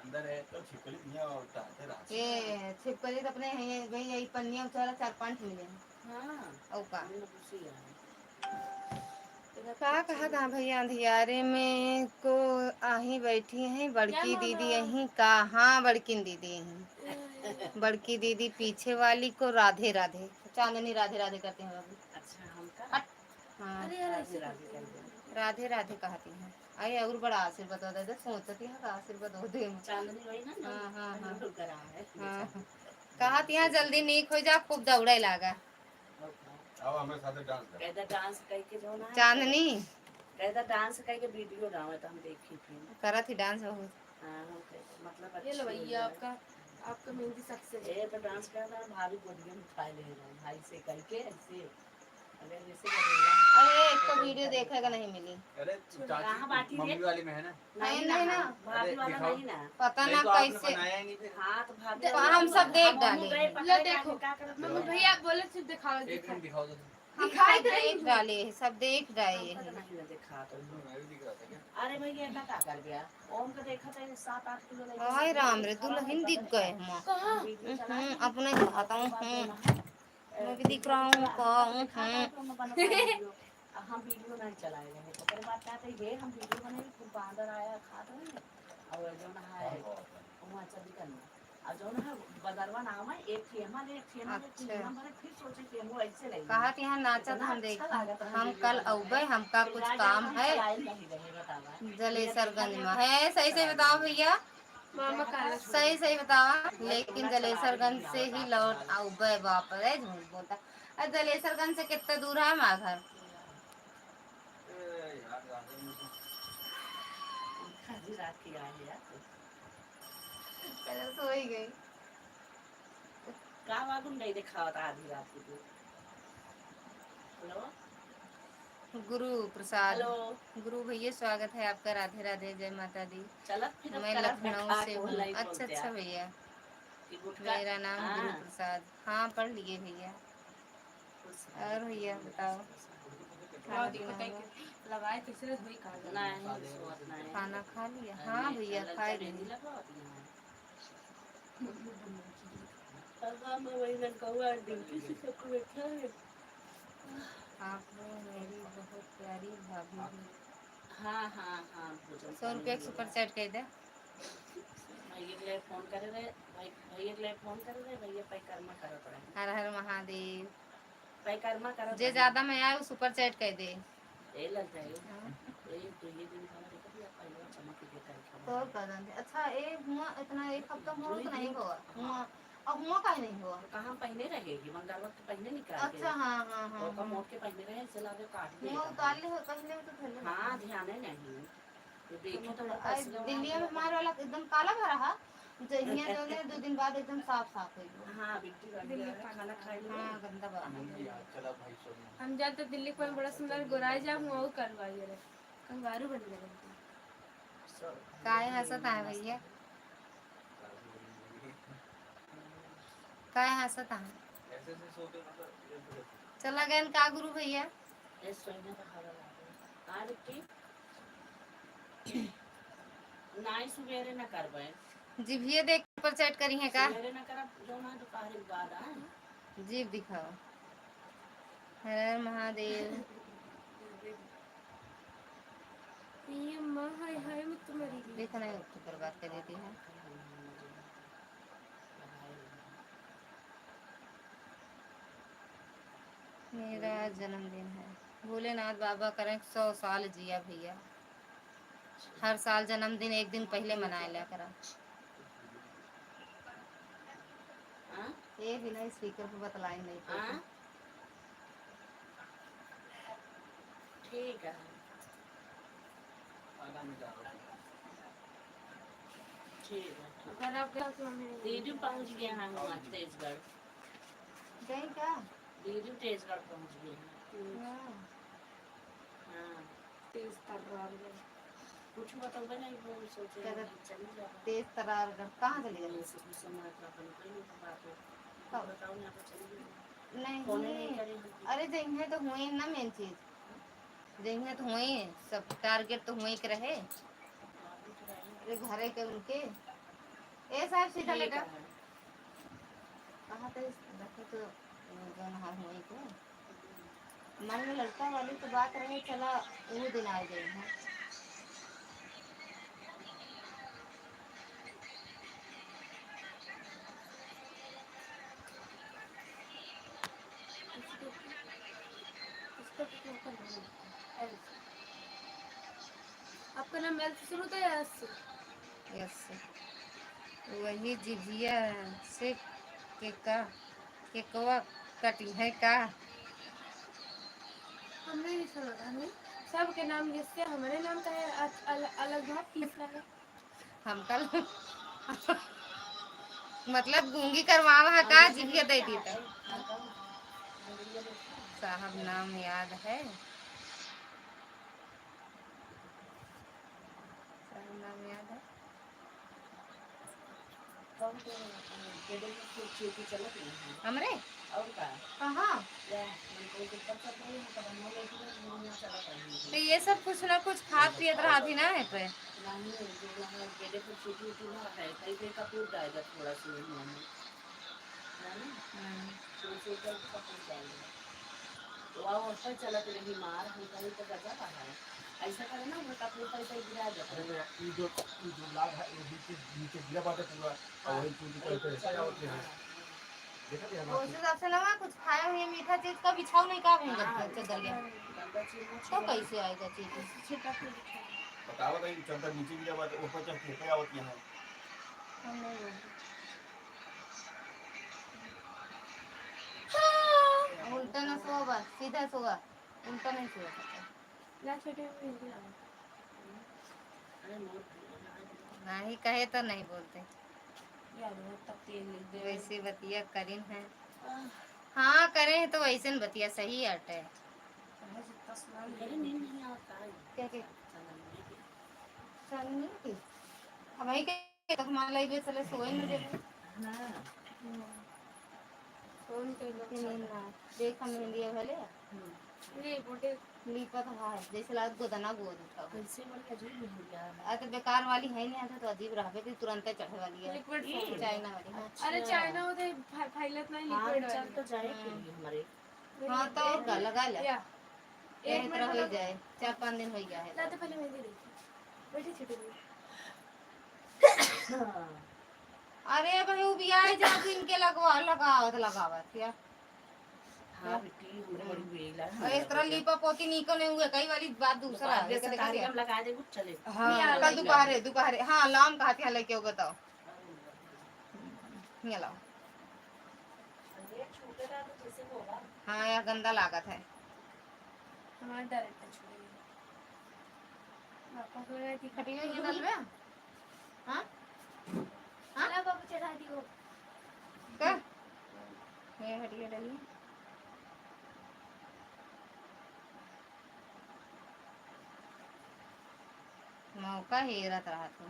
अंदर है तो छिपकली दुनिया उठा है रात ये छिपकली तो अपने है भाई यही पन्नियां उचारा 4-5 मिले हां औ का हमने पूछी है का कहा था भैया अंधियारे में को आही बैठी हैं बड़की दीदी यहीं का हाँ बड़की दीदी यहीं बड़की दीदी पीछे वाली को राधे राधे चांदनी राधे राधे करते हैं बाबू अच्छा हमका हाँ राधे राधे कर दे राधे राधे कहती हैं अरे और बड़ा आशीर्वाद हो दे सोचती है का आशीर्वाद हो दे चांदनी वही ना हाँ हाँ हाँ करा है हाँ कहती हैं जल्दी नीक हो जा खूब दौड़े लागा अब हमें साथे डांस कर कहता डांस करके जो ना चांदनी कहता डांस करके वीडियो डाले तो हम देखी थी। करा थी डांस बहुत। हाँ मतलब ये लो अच्छी भैया आपका मेहंदी सक्सेस। ये तो डांस करता है भाभी गोदियों में उठा ले रहा भाई से करके ऐसे अगर वैसे करेगा। अरे एक तो वीडियो देखेगा नहीं मिली। अरे कहाँ बाटी चाची रे? मम्मी वाली में है ना। नहीं नहीं ना ना। भाभी वाला दिखाओ। नहीं ना। पता नहीं ना तो आपने कैसे। बनाया ही नहीं फिर। हाँ तो भाभी तो वाला हम सब देख हम डाले गए हैं। पकड़े लो के देखो। क्या करते मम्मी हैं? भैया बोले सिर्फ दिखाओ एक दिन दिखाओ तो। हम दिखाई सब तो नहीं देख डाले हैं, सब देख रहे हमको तो हैं। नहीं ना दिखा तो। मैं भी दिख रहा था क्या? अरे भैया ऐसा क्या कर गया? ओम को देखा था 7-8 किलो लेके हाय गया। राम रे दुल्हन दिख गए हम। कहाँ? वीडियो चला के अपने दिखाता हूँ। मैं भी दिख रहा हूँ। हम वीडियो नहीं चलाए रहे ओकर बाद क्या थे ये हम वीडियो बनाए खूब बांदर आया खा रहे और जो ना है वहां चल करना और जो ना बदरवा नाम है एक थी हमारे एक थी हमारे अच्छा। नंबर फिर सोचे कि हम ऐसे नहीं कहा कि यहाँ नाचत हम देख। हम कल औबे हमका कुछ काम है जलेसरगंज में है। सही सही बताओ भैया। मामा काला सही सही बताओ। लेकिन जलेसरगंज से ही लौट औबे वापस है। झूठ बोलता। अरे जलेसरगंज से कितना दूर है हमारा घर? ए यार रात में आधी रात की आए यार चलो सो ही गई। का वागुन नहीं देखा होता आधी रात की तू। हेलो गुरु प्रसाद। हेलो गुरु भैया स्वागत है आपका। राधे राधे जय माता दी। चलत फिर मैं लखनऊ से हूँ। अच्छा अच्छा भैया। मेरा नाम गुरु प्रसाद। हाँ पढ़ लिए भैया। और भैया बताओ खाना पीना हुआ? लगाए किसी ने धोई खा खाना खा लिया? हाँ भैया खा लिए। आप हो मेरी बहुत प्यारी भाभी भी। हाँ हाँ हाँ भोजन 100 रुपया एक सुपर चैट कह दे। भैया के लिए फोन करे रहे भैया के लिए फोन करे रहे भैया पैकर्मा करत रहे हर हर महादेव। पैकर्मा करत जे ज्यादा में आए वो सुपर चैट कह दे। ए लगता है ये तो ये दिन खाना देखा दिया पहले चमक के कर तो कदम थे। अच्छा ए हुआ इतना एक हफ्ता हुआ तो नहीं हुआ हुआ। अब हुआ काहे नहीं हुआ? कहाँ पहने रहेगी मंगलवार तो पहने निकाल के अच्छा हाँ हाँ हाँ और का मोट के पहने रहे से लागे काट दे हुआ उतार ले पहले तो पहले। हाँ ध्यान है नहीं ये देखे तो दिल्ली में हमारे वाला एकदम काला भरा है। जहिया जो ने 2 दिन बाद एकदम साफ साफ हो गया। हाँ बिट्टी दिल्ली खाना खाई लो हाँ गंदा बना। नहीं यार चला भाई सब। हम जाते दिल्ली को बड़ा सुंदर गोराई जाम वो करवाइए रे कंगारू बन गए। काहे हंसत है भैया? काहे हंसत है? ऐसे से सोते मतलब चला गए का गुरु भैया? ये सोने का हवा लागे आज की नाई सुबेरे न करबे जी भैया देख पर चैट करी है का? सुबेरे न करब जो ना दोपहर के बाद आ जीव दिखाओ। हर महादेव। ये माँ हाय हाय मैं तुम्हारी देखा नहीं उठ कर बात कर देती है। मेरा जन्मदिन है। भोलेनाथ बाबा करें 100 साल जिया भैया। हर साल जन्मदिन एक दिन पहले मनाया लिया करा। ये बिना स्पीकर पे बतलाई नहीं पड़ती। ठीक है ठीक है अगर आप दीदी पहुंच गए हैं हम तेजगढ़ गई क्या? दीदी तेजगढ़ पहुंच गए हैं हाँ तेज तर्रार कुछ बताओगे नहीं वो सोचे क्या चली जाओ तेज तरार कहाँ चली गई? से कुछ समय का अपन कोई बात हो कब? बताओ ना तो चली नहीं अरे जइहे तो हुए ना मेन चीज। जइहे तो हुए सब टारगेट तो हुए के रहे। अरे घरे के उनके ए साहब सीधा लेटा कहाँ थे रखे तो जो नहा हुए के मन में लड़का वाली तो बात रहे चला वो दिन आ गई है। आपका नाम एल से शुरू होता है या एस से? यस वही जिभिया से केकवा कटी है का? सुनो हमें सबके नाम जिससे हमारे नाम का है अलग भाव तीसरा है हम कल मतलब गूंगी करवावा का जिभिया दे दी तो साहब नाम याद है साहब नाम याद है हमरे और का कहाँ या मन को ऊपर चढ़ रही है तो बनने लगी है मुंह चला तो कर ये सब कुछ ना कुछ खा पियत रहा थी ना है पे नहीं जो वहाँ गेटे पर छोटी छोटी ना है कई कई का टूट जाएगा थोड़ा सा मुंह में छोटे छोटे का टूट जाएगा तो वहाँ ऊपर चला तो रही मार हम कहीं तो बचा पा है ऐसा करे ना वो कपड़े पर पे गिरा जाता है ये जो लाभ है वो नीचे गिरा बाटे पूरा और वही चूड़ी पर पे ऐसा होते हैं देखा थे हम उस हिसाब से ना कुछ खाया हुआ मीठा चीज का बिछाव नहीं का भेंगे चदर के गंदा चीज में तो कैसे आएगा चीज छिपा के दिखा बतावा कहीं चद्दर नीचे गिरा बाटे ऊपर चढ़ के पे आवत यहाँ हम नहीं बोलते उल्टा ना सोगा बस सीधा सोगा उल्टा नहीं सोगा सकता ना छोटे में हिंदी आवा अरे मोर नहीं कहे तो नहीं बोलते याद है तब तेल लिख दे वैसे बतिया करीन है हाँ करे हैं तो वैसे न बतिया सही आट है कहे जितना सुनाई मेरे नींद नहीं आता है क्या के चलनी की अब वही के तक मान लाई चले सोए न दे हाँ फोन कर लो नींद ना देख हम इंडिया भले ये बोटे लीपत है जैसे लाग गोदना गोद उठाओ कैसे बोल अजीब नहीं हो गया आ तो बेकार वाली है नहीं आता तो अजीब रहबे तो तुरंत चढ़े वाली है लिक्विड फोन चाइना वाली हाँ अरे चाइना होते फाइलत नहीं हाँ लिक्विड चल तो जाए के लिए हमारे हाँ तो और का लगा ले या एक एक तरह मिनट हो जाए 4-5 दिन हो गया है लाते पहले मेहंदी देखी बैठी छोटे में अरे भाई वो भी आए जा इनके लगावत या हाँ बेटी हमरे बड़ी बेला और इस तरह लीपा पोती नीको नहीं हुए कई वाली बात दूसरा है जैसे तारीख हम लगा दे कुछ चले हाँ कल दोपहर हाँ लाम कहा थी लेके होगा तो ये लाओ ये छूटे रहा तो जैसे होगा हाँ यार गंदा लागत है हमारे डायरेक्ट छोड़ेंगे पापा को रही थी खटिया ये डालबे हाँ हाँ बाबू चढ़ा दी वो का ये खटिया डालिए मौका हेरत रहा तू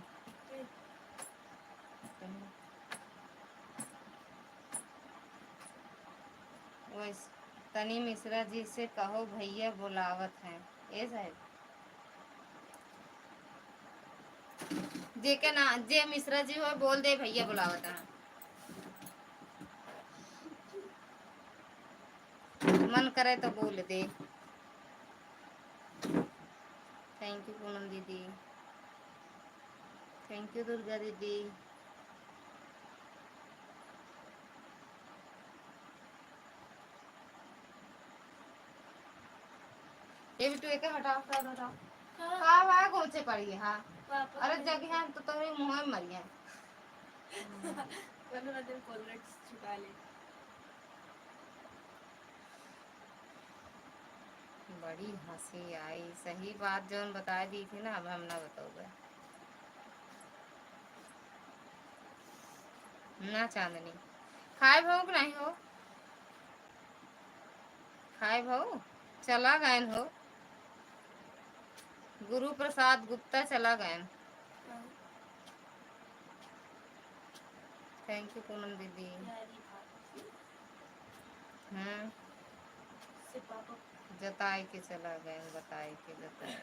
वैसे तनी मिश्रा जी से कहो भैया बुलावत हैं ए साहब जे के ना जे मिश्रा जी हो बोल दे भैया बुलावत हैं मन करे तो बोल दे थैंक यू पूनम दीदी थैंक यू दुर्गा दीदी ये भी तू एक हटाओ हटाओ हाँ हाँ गोचे पड़ी है हाँ अरे जगह है तो तेरे मुंह में मरी है वाला दिन कोलगेट छुपा ले बड़ी हंसी आई सही बात जो बता दी थी ना अब हम ना बताओगे ना चांदनी खाए भाव कि नहीं हो खाए भाव चला गए हो गुरु प्रसाद गुप्ता चला गए थैंक यू पूनम दीदी से पापा जताए के चला गए बताए के जताए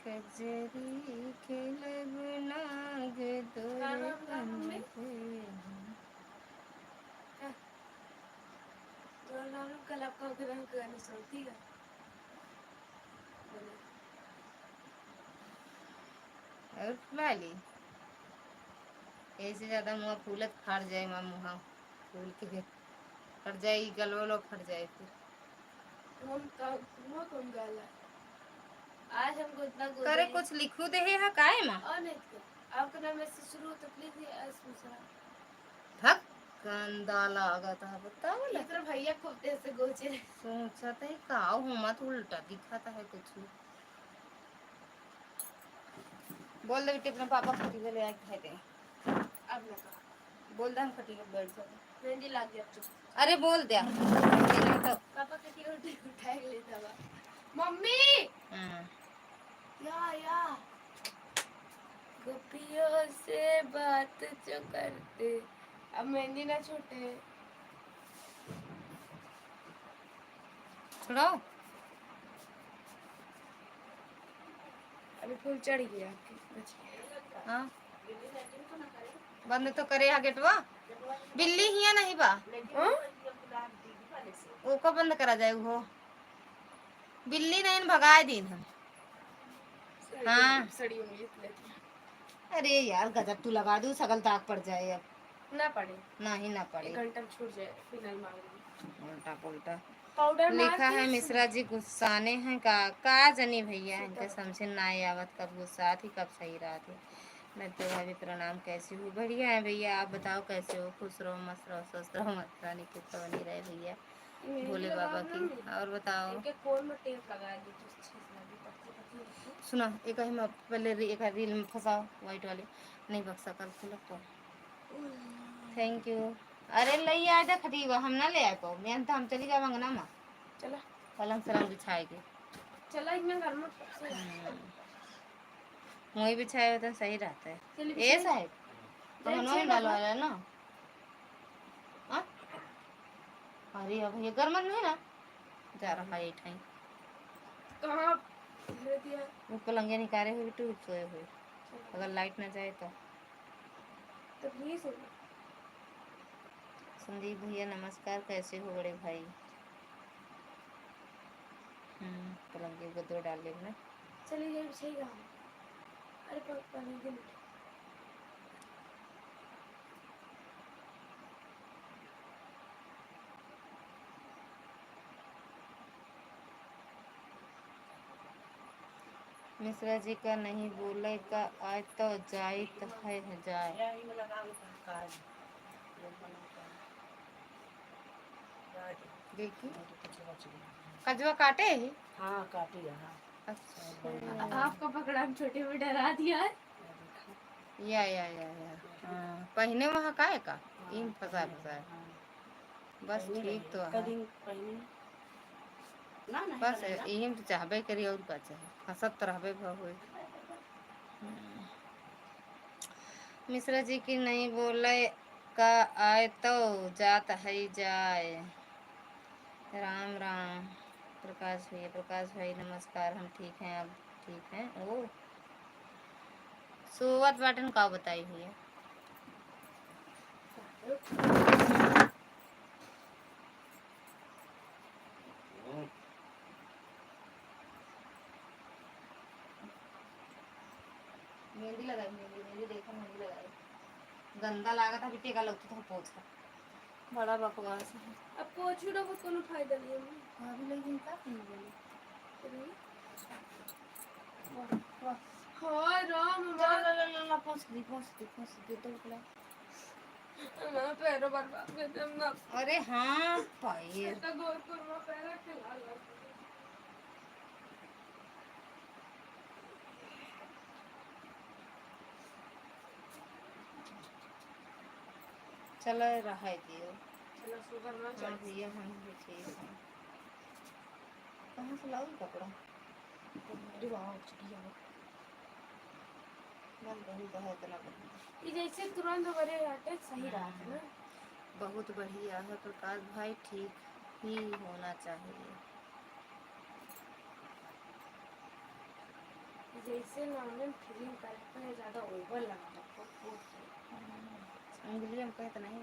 कजरी खेलब नाग दो तो नाम कल आपका ग्रहण करने सोती है और फुलाली ऐसे ज्यादा मुँह फूलत फट जाए माँ मुँह फूल के फट जाए गलवा लोग फट जाए फिर हम कौन गाला आज हमको इतना करे कुछ लिखू दे है काहे माँ और नहीं तो आपका नाम ऐसे शुरू हो तो प्लीज मिश्रा थक गंदा लागत है बता बोला। ये तरह भैया खूब देर से गोचे सोचा था का हूँ मत उल्टा दिखाता है कुछ। बोल दे बेटे अपने पापा खटी ले आए खाए थे। अब ना कहा बोल दे हम खटी के बैठ जाए। मेहंदी लाग गया चुप। अरे बोल दिया तो। पापा कटी उठाए लेता बा मम्मी या गोपियों से बात जो करते अब मेहंदी ना छूटे। छुड़ाओ अभी फूल चढ़ गया आपके बच गया। हाँ बंद तो करे हा गेटवा। बिल्ली हिया नहीं बा ओको बंद करा जाए वो बिल्ली नहीं भगाए दिन हम। हाँ सड़ी उंगली लेती अरे यार गजब तू लगा दू सगल दाग पड़ जाए अब। ना पड़े नहीं ना पड़े 1 घंटा में छूट जाए फिनाइल मारूंगी। उल्टा पुल्टा पाउडर लिखा है मिश्रा जी गुस्साने हैं का जनी भैया इनके समझे ना आवत कब गुस्सा थी कब सही रहा थी। मैं तो भाभी प्रणाम कैसी हूँ बढ़िया है भैया आप बताओ कैसे हो खुश रहो मस्त रहो स्वस्थ रहो मत रानी के तो नहीं रहे भैया भोले बाबा की। और बताओ कोन में टेप लगा दी तो अच्छे से लगी पतली सुना एक ही मैं पहले एक रील में फंसाओ वाइट वाली नहीं बक्सा कल खुला तो थैंक यू। अरे ले आए थे खटीवा हम ना ले आए पाओ मैं तो हम चली जाए मंगना माँ चला पलंग सलंग बिछाएगी चला इतना घर में वही बिछाए हो तो सही रहता है। चलिए ए साहब तो नॉन डालवा रहा है ना। हाँ? अरे अब ये गर्मन नहीं ना जा रहा है ठाई कहाँ धर दिया वो पलंगे निकाले हुए टूट सोए हुए अगर लाइट ना जाए तो प्लीज संदीप भैया नमस्कार कैसे हो बड़े भाई। पलंगे को 2 डाल लेना। चलिए ये सही कहा। अरे पानी दे मिश्रा जी का नहीं बोले का आए तो जाए तो है जाए देखी कजवा काटे ही। हाँ काटी हाँ अच्छा आपको पकड़ा हम छोटे में डरा दिया है। या हाँ पहने वहाँ का है का इन फंसा फंसा बस ठीक तो है बस यही तो चाहबे करी और का चाहे हंसत रहबे हुए। मिश्रा जी की नहीं बोले का आए तो जात है जाए। राम राम प्रकाश भाई नमस्कार हम ठीक हैं अब ठीक हैं। ओ सोवत बटन का बताई हुई है। मेहंदी लगाई मेहंदी देखा मेहंदी लगाई गंदा लगा था बेटे का लगता था पोछा बड़ा बकवास है। अब पोछू ना को कोनो फायदा नहीं है। भाभी लेकिन क्या नहीं बोली हां राम ला पोछ दी तो बोला ना पैरों बर्बाद कर दे ना। अरे हाँ पाए तो गोरपुर में पैर खिला ला चलो रहा दियो चलो सुगर ना हाँ चल भैया हम भी ठीक हैं। कहाँ से लाऊं कपड़ा दिवाओ चिड़िया मन बहुत है इतना बढ़िया ये जैसे तुरंत बड़े हटे सही रहा है ना। बहुत बढ़िया है प्रकाश भाई ठीक ही होना चाहिए। जैसे नॉर्मल फीलिंग करते हैं ज़्यादा ओवर लगा उंगलियों में कहते नहीं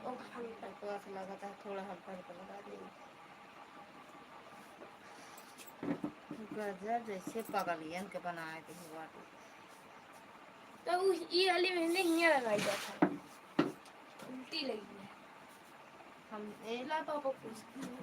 ओ हल्का बकवास लगाता है थोड़ा हल्का हल्का लगा दिए गजब जैसे पगलियन के बनाए थे बाटी तो ये वाली मेहंदी हियां लगाई जाता है उल्टी लगी है। हम ला पापा पूछती हूँ।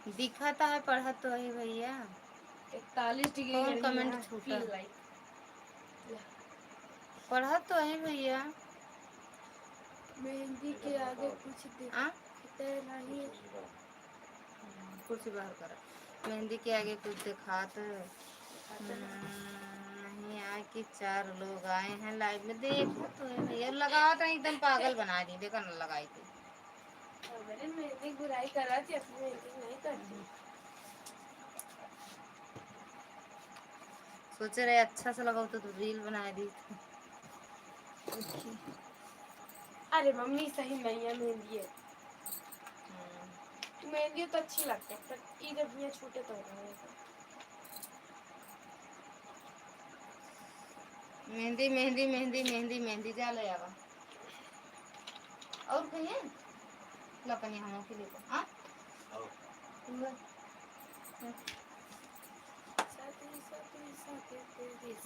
दिखाता है, पढ़ा तो है भैया। 41 डिग्री कौन गर्मी कमेंट है, छूटा? feel like। पढ़ा तो है भैया। मेहंदी के आगे कुछ आ? दिखते नहीं। कुर्सी बाहर करा। मेहंदी के आगे कुछ दिखात नहीं आए कि 4 लोग आए हैं लाइव में। देखो तो है भैया, लगाओ तो एकदम पागल बना दी, देखो ना लगाई थी। मैंने मेहंदी बुराई करा थी, अपनी मेहंदी नहीं करती। सोचे रहे अच्छा सा लगाओ तो रील बना दी। अरे मम्मी सही नहीं है मेहंदी है। मेहंदी तो अच्छी लगती है, पर इधर भी छोटे तो हो रहे हैं। मेहंदी मेहंदी मेहंदी मेहंदी मेहंदी जा ले आवा। और कहिए लपनी हम के लिए हां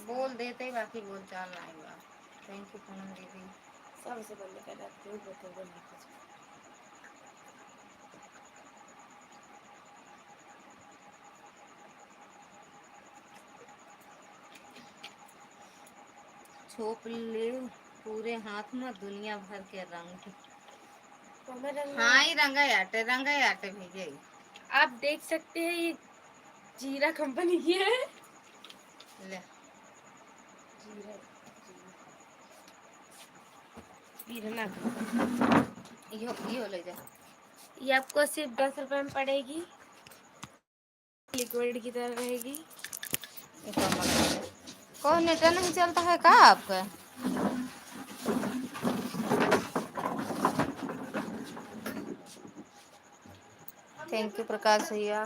बोल देते बाकी बोल चाल नहीं बा। थैंक यू पूनम दीदी। सबसे बंद कर रखते हो बोतल नहीं कुछ। छोप ले पूरे हाथ में दुनिया भर के रंग। तो मैं हाँ ही रंगा याटे भेजे। आप देख सकते हैं ये जीरा कंपनी की है। ले जीरा गिरना यो ले जा। ये आपको सिर्फ 10 रुपए में पड़ेगी, लिक्विड की तरह रहेगी। कौन नेटा नहीं चलता है का आपका? थैंक यू प्रकाश भैया।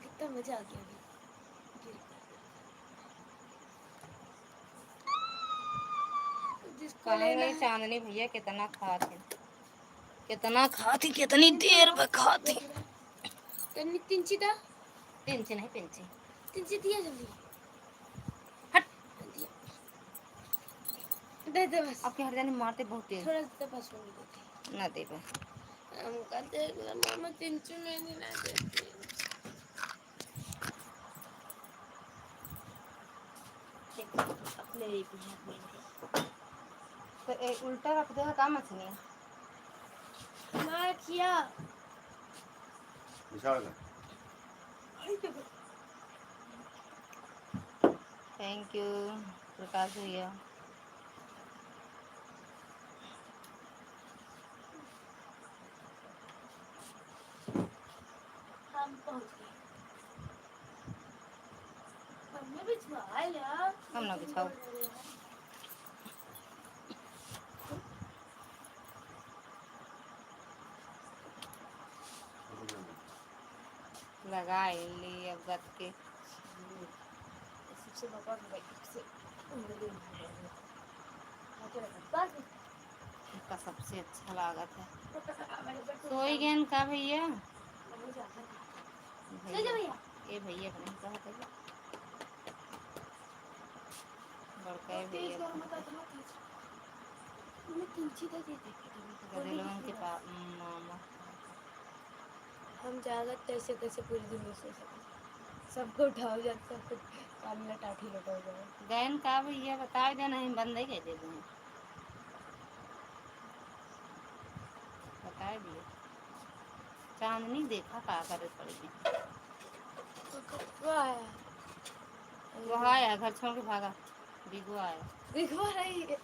कितना मजा आ गया अभी। जिसको कहीं लेना गई है चांदनी भैया? कितना खाती कितनी देर में खाती। कन्नी तिंची दा पिंची नहीं पिंची। तिंची दिया जल्दी। हट। दिया। दे दे बस। आपके हरजानी मारते बहुत तेज। थोड़ा सा बस होने देते। ना दे बे। हम कहते हैं मामा तिंचू में नहीं ना देती। अपने एक ही हाथ में तो एक उल्टा रख दे का मछली। मार किया। विशाल थैंक यू प्रकाश भैया। हम पहुंच गए। हमने बिछवा लिया। हम ना बिछाओ। लगा ली अब गत के। सबसे बड़ा से इसका सबसे अच्छा लागत है। सोई गेन का भैया? भैया ये भैया का नहीं कहा था। बड़का भैया गदिलों के मामा। हम जागत कैसे कैसे पूरी दिन में सो सकते। सबको उठाओ जाते सबको कान में टाठी लगा जाए। गैन का भैया बता देना हम बंद ही कह देते हैं। बता दिए चांदनी देखा का करे पड़ेगी। वो आया घर छोड़ के भागा। बिगो आया। दिखवा रही है।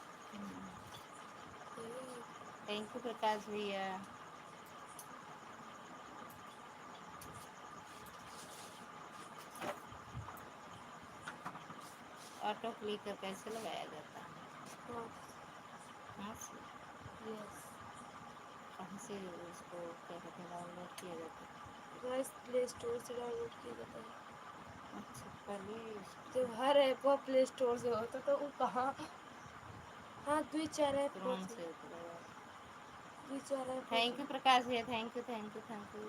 थैंक यू प्रकाश भैया। ऑटो क्लिकर कैसे लगाया जाता है? हाँ से कहाँ से उसको क्या कहते हैं डाउनलोड किया जाता है? बस प्ले स्टोर से डाउनलोड किया जाता है। अच्छा पहले जब हर ऐप प्ले स्टोर से होता तो वो कहाँ। हाँ 2-4 ऐप क्रोम से उतरेगा। 2-4 ऐप। थैंक यू प्रकाश भैया। Thank you thank you thank you.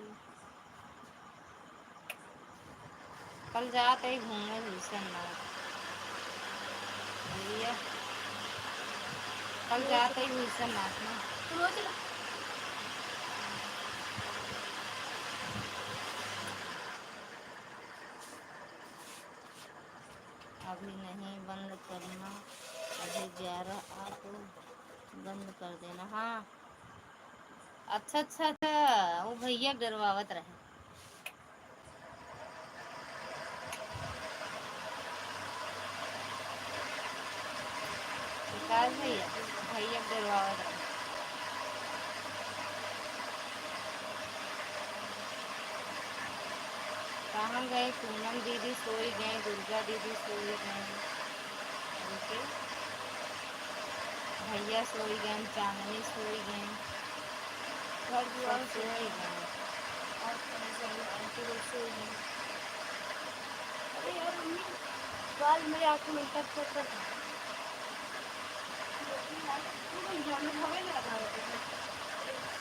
कल जाते ही घूमने भूषण ना कल जाते ही हुई सब नाचने। तुम वो चला अभी नहीं बंद करना, अभी 11 आप बंद कर देना। हाँ अच्छा अच्छा अच्छा, वो भैया डरवावत रहे। विकास भैया भैया डरवावत रहे। कहाँ गए? पूनम दीदी सोई गए, दुर्गा दीदी सोई गए, उनके भैया सोई गए, चांदनी सोई गए, घर दुआर सब से सोई गए। आज आंटी लोग सो गई। अरे यार मम्मी बाल मेरे आंखों में टक टक टक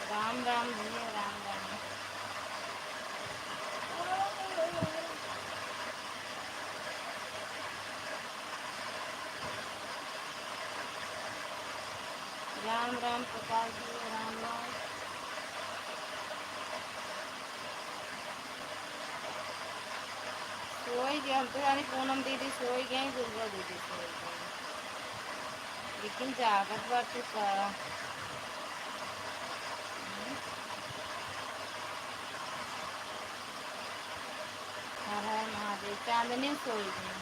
राम राम भैया, राम राम। राम राम प्रकाश जी, राम राम। सोई गए हम तो, यानी पूनम दीदी सोई गई, दुर्गा दीदी सोई गई, लेकिन जागत बाटे का। हर हर महादेव। चांदनी सोई गई।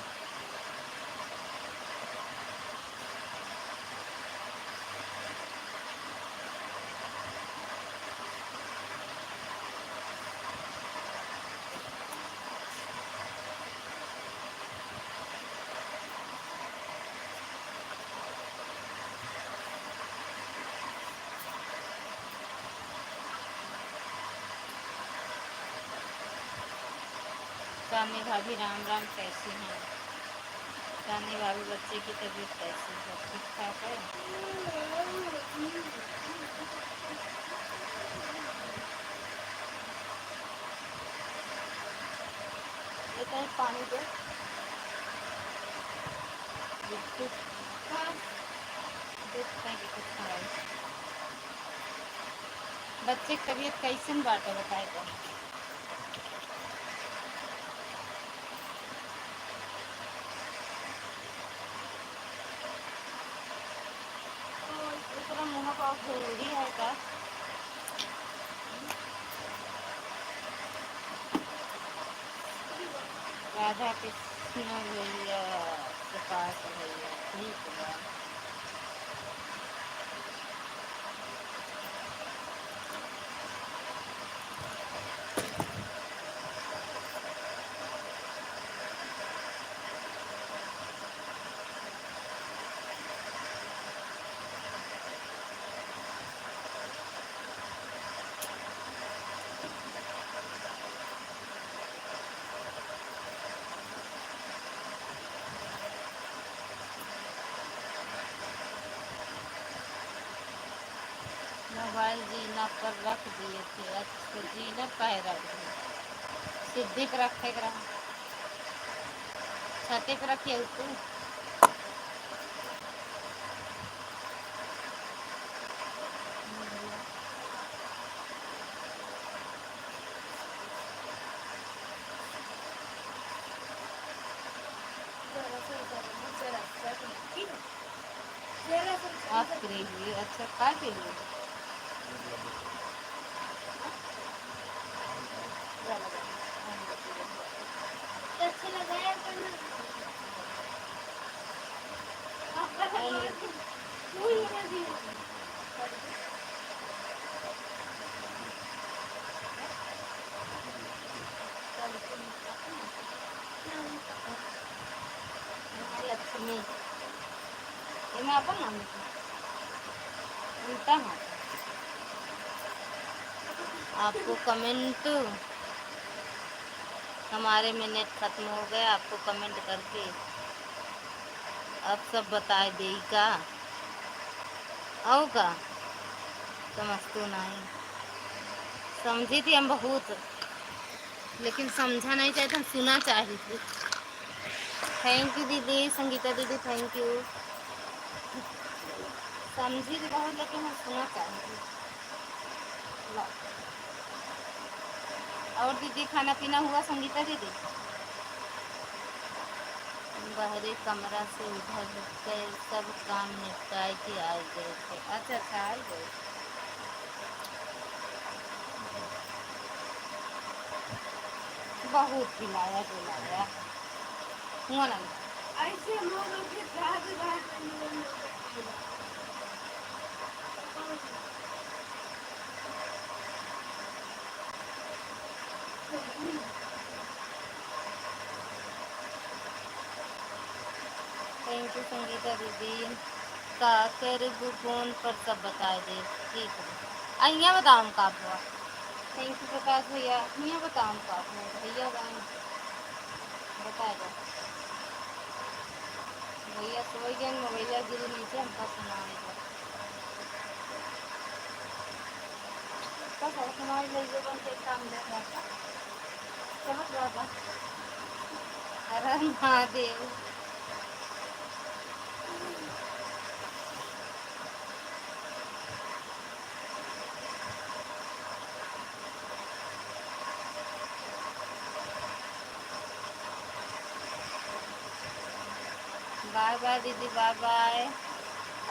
चांदनी भाभी राम राम, कैसी हैं? चांदनी भाभी बच्चे की तबीयत कैसी है? ठीक ठाक है? ये कहीं पानी दे बिट्टू देखते हैं कि कुछ खाए। बच्चे की तबीयत कैसन बाटे बताए तो। दूसरा मुँह का जरूरी है का? राधा कृष्ण भैया प्रकाश भैया ठीक है। मोबाइल जीना पर रख दिए थे। अच्छा जीना पर रख दिए, सिद्धि पर रखे कर छते पर रखिए उसको। आप के लिए अच्छा का के लिए अच्छा लगा है लक्ष्मी इनमें अपन नाम लिखा उल्टा हाथ। आपको कमेंट, हमारे मिनट खत्म हो गए, आपको कमेंट करके अब सब बताए देगा आओ का समझ तो नहीं। समझी थी हम बहुत, लेकिन समझा नहीं चाहिए, हम सुना चाहिए थी। थैंक यू दीदी, संगीता दीदी थैंक यू। समझी तो बहुत लेकिन हम सुना चाहेंगे। लो। और दीदी खाना पीना हुआ संगीता दीदी? बाहरी कमरा से उधर गए, सब काम निपटाए कि आ गए थे। अच्छा अच्छा आ गए। बहुत पिलाया पिलाया हुआ ना। ऐसे लोग के साथ बात नहीं। थैंक यू संगीता दीदी का कर फोन पर सब बता दे। ठीक है अइया बताओ का हुआ। थैंक यू प्रकाश भैया। अइया बताओ का हुआ भैया बता दो। भैया सो गए मोबाइल गिरी नीचे हमका सुनाएगा। बस हमारे लिए बन के काम ले रहा था समझ रहा था। अरे महादेव बाय बाय दीदी बाय बाय।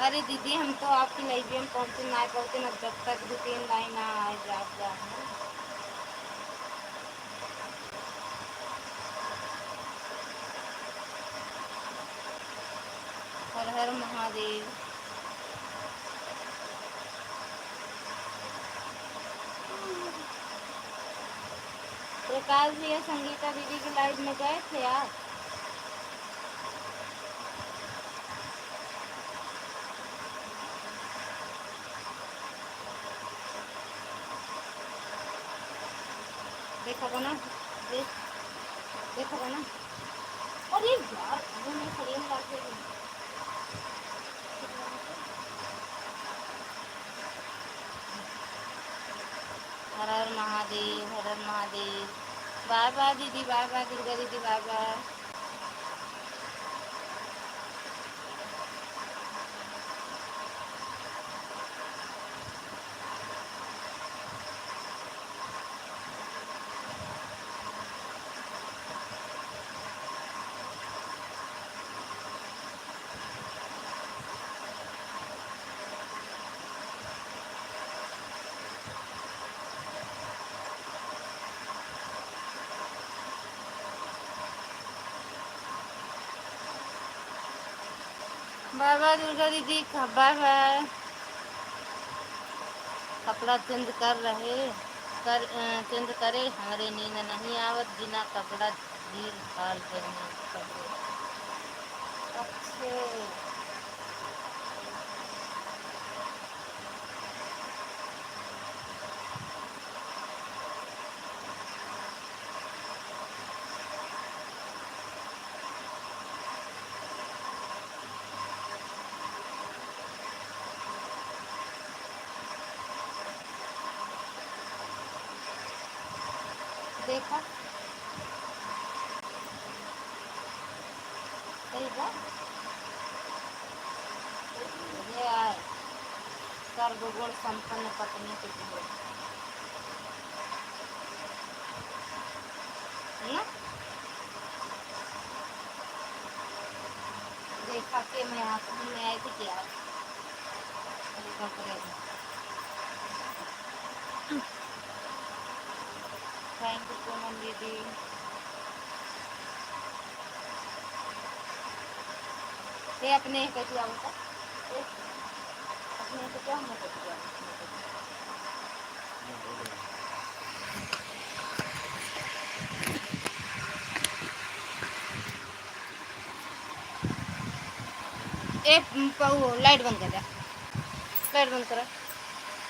अरे दीदी हम तो आपकी लाइब्रेरी में पहुँचे ना पहुँचे ना जब तक 2-3 लाइन ना आए जा हर हर महादेव। प्रकाश भैया संगीता दीदी की लाइव में गए थे आप? देखा ना देखा ना। अरे यार वो मैं शरीर में डाल के हर हर महादेव हर हर महादेव। बाय बाय दीदी बाय बाय दुर्गा दीदी bye bye. Bye bye Durga दीदी बाय बाय। कपड़ा चेंज कर रहे कर चेंज करे हमारे नींद नहीं आवत बिना कपड़ा ढील फाल पहने कपड़े। अच्छे देखा सही बात ये आए सर्वगुण संपन्न पत्नी के लिए है ना। देखा के मैं आंखों में आई थी क्या कपड़े। थैंक यू पूनम दीदी। ये अपने कैसे आवता अपने तो क्या हम लाइट बंद कर दे। लाइट बंद करा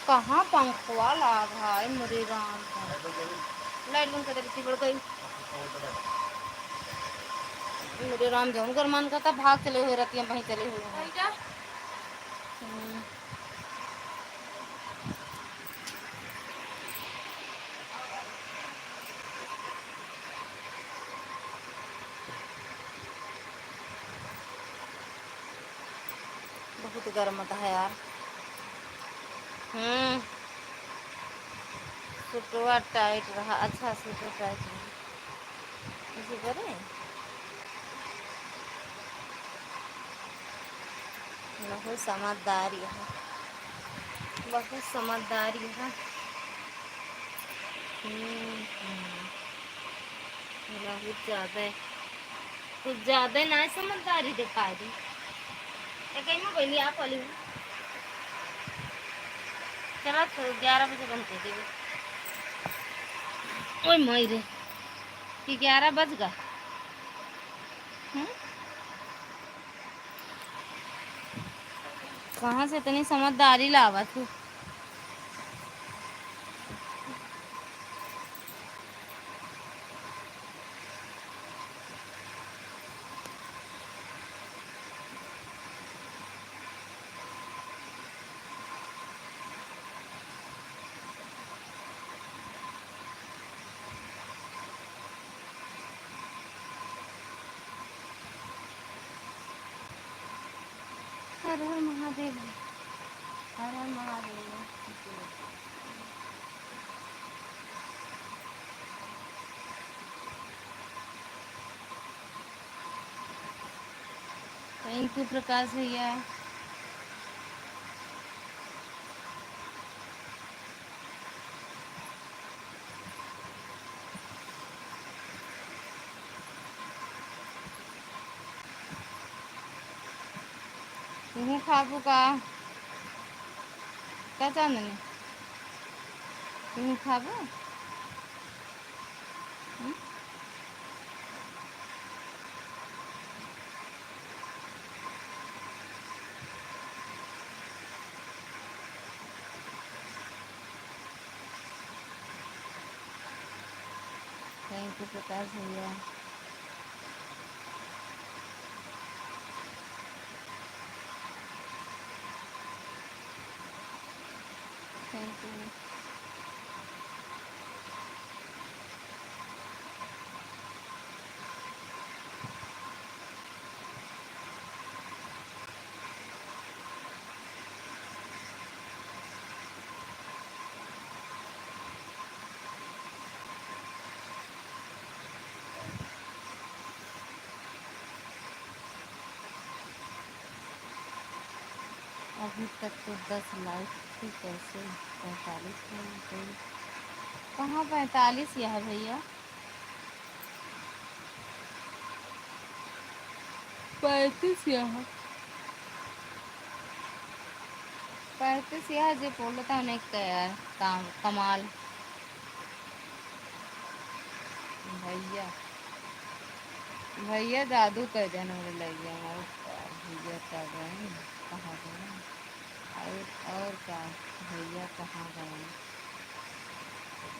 कहाँ पंखवा लागा है मेरे राम। लाइट बंद कर दे बढ़ गई मेरे राम जाऊँ घर मन करता भाग चले हुए रहती है वहीं चले हुए हैं। बहुत गर्म होता है यार। सूटवा टाइट रहा। अच्छा सूटवा टाइट रहा। इसी करें बहुत समझदारी है, बहुत समझदारी है। बहुत ज़्यादा, कुछ ज़्यादा ना समझदारी दिखा दी। कहीं में बोली आप वाली चलो तो 11 बजे बंद कर देंगे। ओए मई कि 11 बज गए। कहाँ से इतनी समझदारी लावा तू? हर हर महादेव, हर हर महादेव। थैंक यू प्रकाश भैया। तुम खाबू का क्या चांदनी? तुम खाबू? थैंक यू प्रकाश भैया। Thank you. अभी तक तो 10 लाइक थी, कैसे 45 है? कहाँ 45 है भैया? 35 यहाँ, 35 यहाँ जो बोलता है यार कमाल भैया। भैया जादू कर देने वाले लग गया हमारे भैया कर रहे हैं। कहाँ गए? और क्या भैया कहाँ गए?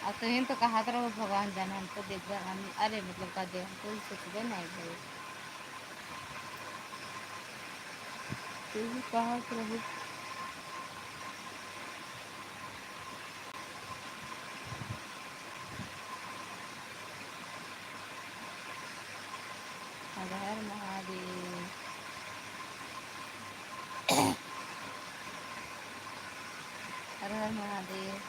अब तो इन तो कहा था भगवान जाने, हम तो देख हम अरे मतलब का दे हम तो सोचबे नहीं भाई तू भी कहा प्रभु। हर हर महादेव, हर हर महादेव।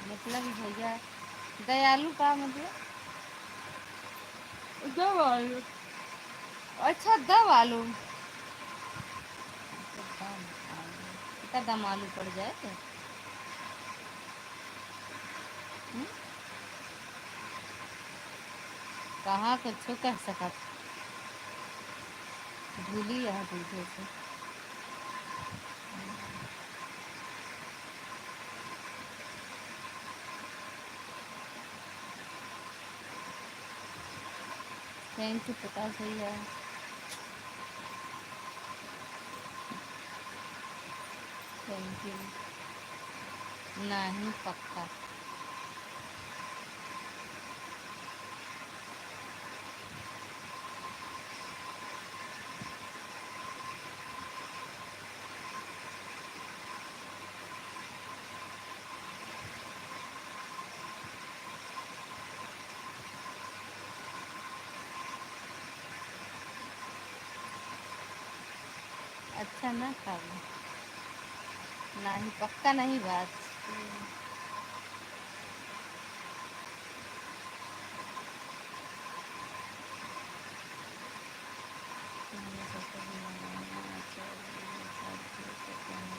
मतलब भैया दयालु का मतलब दम आलू। अच्छा दम आलू, कितना दम आलू पड़ जाए तो कहाँ कुछ कह सकत भूली है दूधे से। थैंक यू प्रकाश भैया। Thank you. नहीं पक्का। अच्छा ना खाली नहीं पक्का नहीं बात।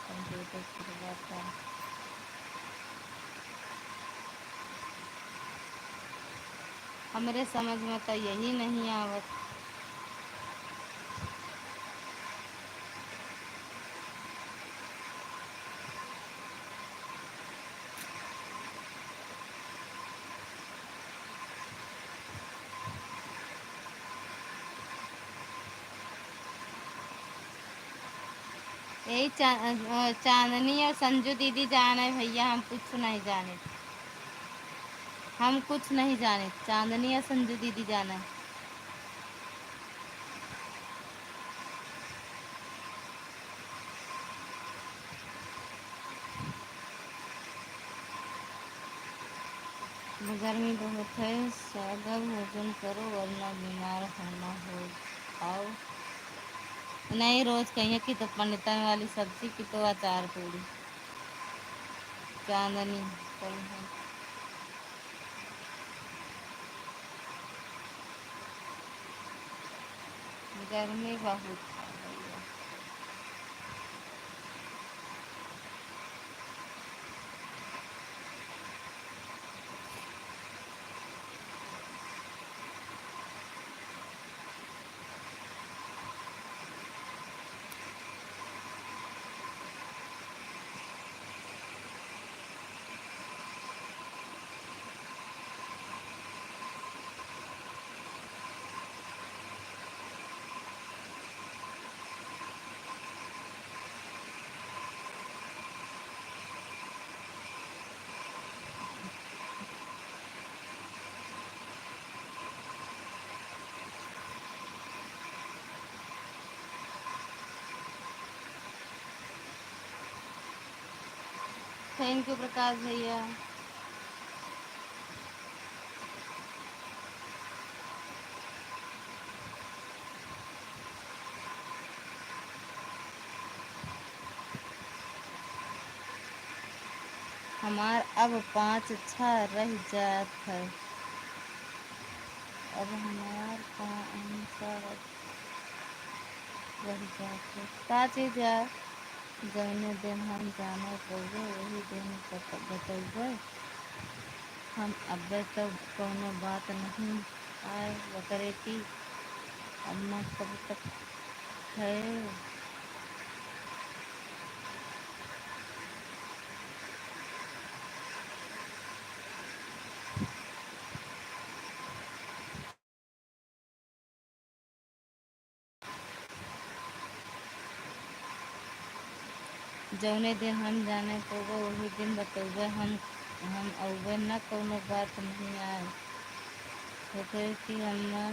कंप्यूटर करवाता हमरे समझ में तो यही नहीं आवत। यही चांदनी और संजू दीदी जाने भैया, हम कुछ नहीं जाने। हम कुछ नहीं जाने, चांदनी या संजू दीदी जाना। गर्मी बहुत है, सादा भोजन करो वरना बीमार होना हो। खाओ नहीं, रोज कहिए कि तो पंडितन वाली सब्जी की तो अचार पूरी। चांदनी कही गर्मी बहुत है भैया। थैंक यू प्रकाश भैया। हमार अब 5 अच्छा रह जात है। अब हमार 5 रह जात है। का चीज यार? जौने दिन हम जाना पड़े वही दिन बतौबे हम। अबे तो कोनो बात नहीं आए बकरे की। अम्मा कब तक है? जौने दिन हम जाने पड़े वही दिन बतौबे हम अउबे न कोनो बात नहीं आए बकरे की। अम्मा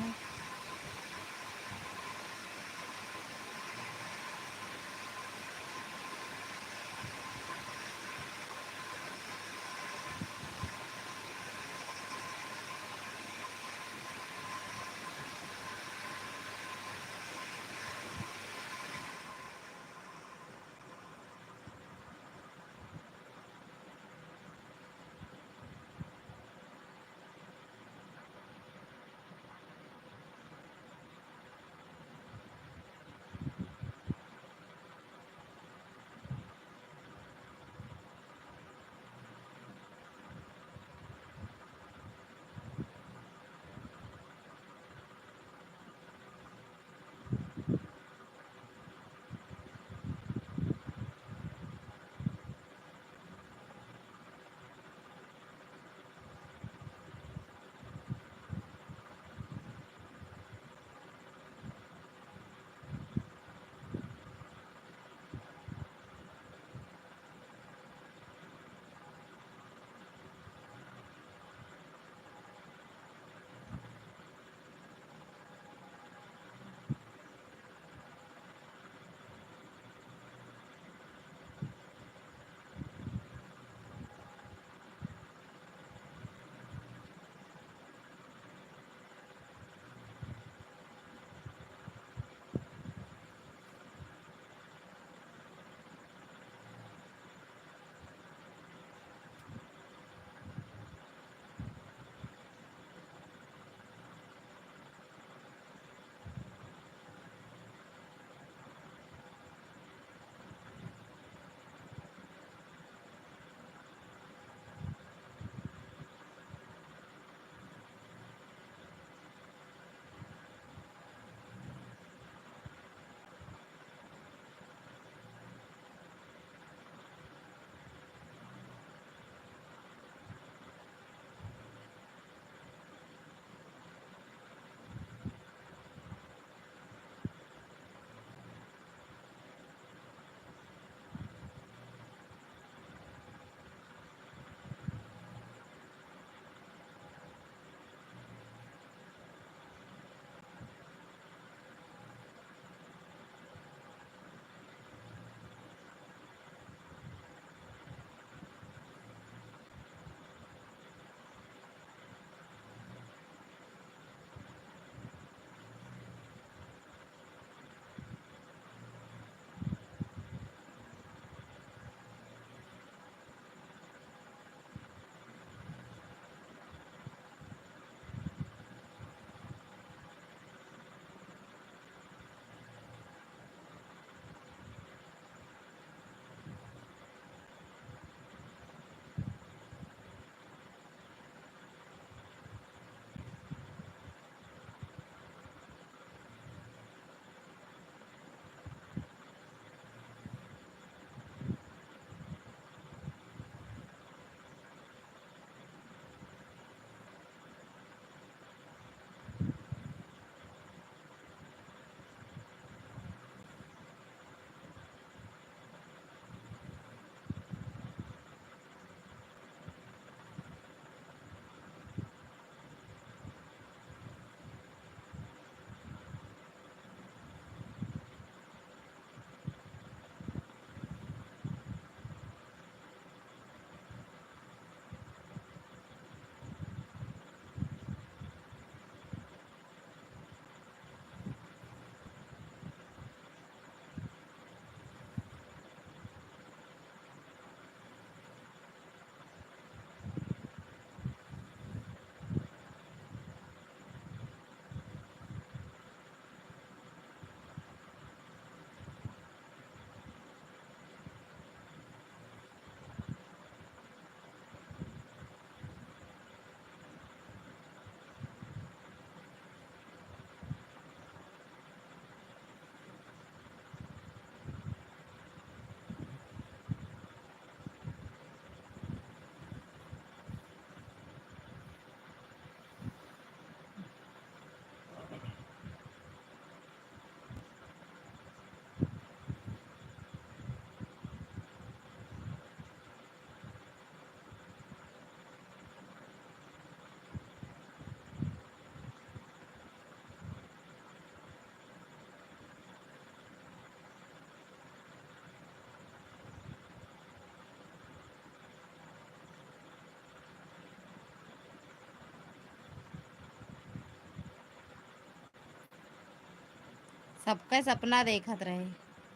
सबका सपना देखत रहे,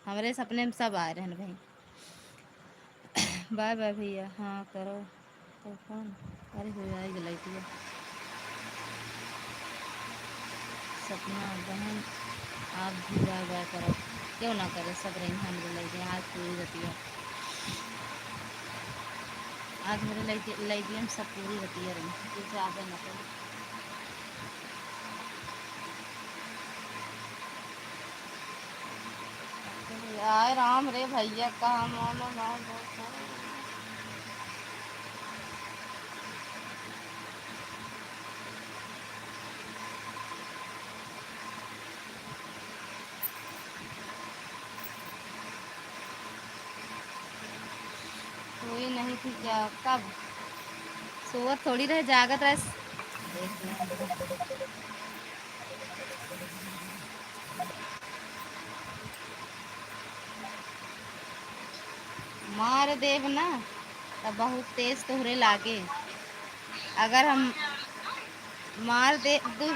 हमरे सपने में सब आए रहन भाई। बाय बाय भैया। हाँ करो तो फोन। अरे हो जाएगी लाइटिया। सपना बहन आप भी बाय बाय करो, क्यों ना करे, सब रही हमरे लगे आज पूरी रतिया। आज मेरे लाइटिया में सब पूरी रतिया रही, कुछ ज़्यादा ना करे। आए राम रे भैया कहाँ मानो ना कोई नहीं थी क्या, कब सोवत थोड़ी रहे, जागत रहे। मार देव ना तब बहुत तेज तोहरे लागे, अगर हम मार दे दू।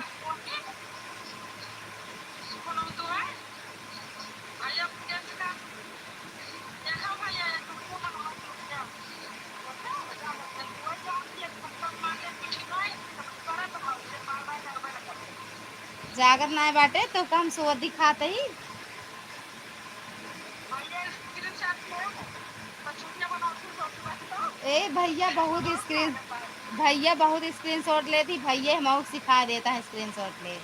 जागत ना बाटे तो हम सोवत दिखाते ही। ए भैया बहुत स्क्रीनशॉट लेती, भैया हम सिखा देता है स्क्रीनशॉट ले।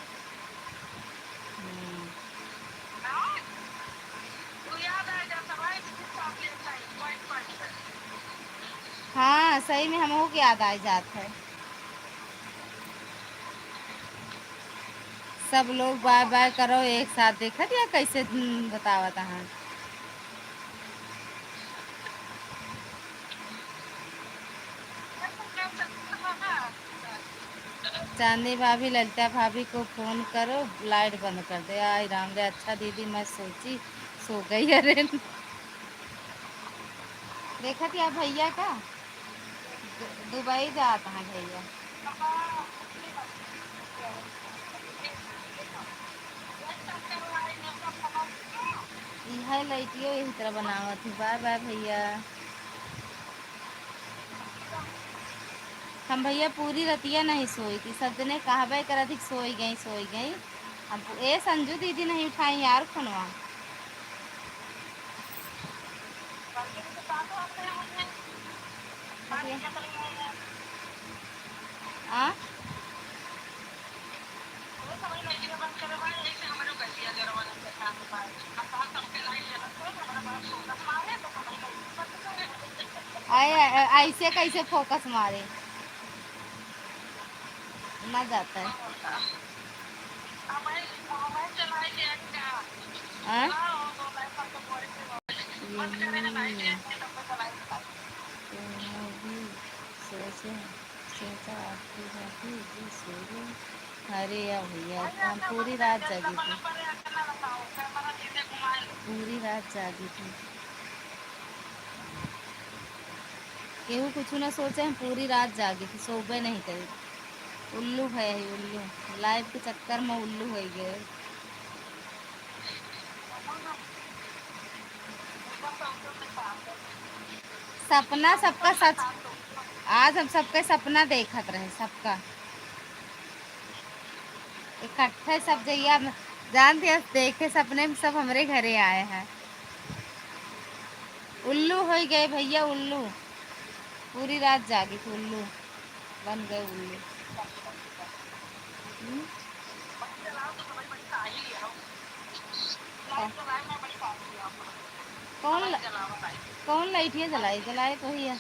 हाँ सही में हमको की याद आ जात है। सब लोग बाय बाय करो एक साथ, देखत या कैसे बतावत हाँ। चांदी भाभी ललिता भाभी को फोन करो, लाइट बंद कर दे। आई राम रे, अच्छा दीदी मैं सोची सो गई। अरे देखा क्या भैया का दुबई जाता है भैया। यह लाइटियो यही तरह बनावत थी। बाय बाय भैया। हम भैया पूरी रतिया नहीं सोई थी, सब जने कहबे कर थी सोई गई सोई गई। अब ए संजू दीदी नहीं उठाई यार फोनवा। आ ऐसे कैसे फोकस मारे ना जाता है। हाँ? सोचे सोचा आपकी बाकी जी सोचे। अरे यार भैया हम पूरी रात जागी थी, पूरी रात जागी थी। केहू कुछ ना सोचे, हम पूरी रात जागी थी, सोबे नहीं करी। उल्लू है उल्लू, लाइव के चक्कर में उल्लू हो गए। सपना सबका सच, आज हम सबका सपना देखत रहे, सबका इकट्ठे सब जइया जानते देखे सपने में सब हमरे घरे आए हैं। उल्लू हो गए भैया उल्लू, पूरी रात जागी थी, उल्लू बन गए उल्लू। कौन कौन लाइटियाँ जलाई, जलाए तो ही है।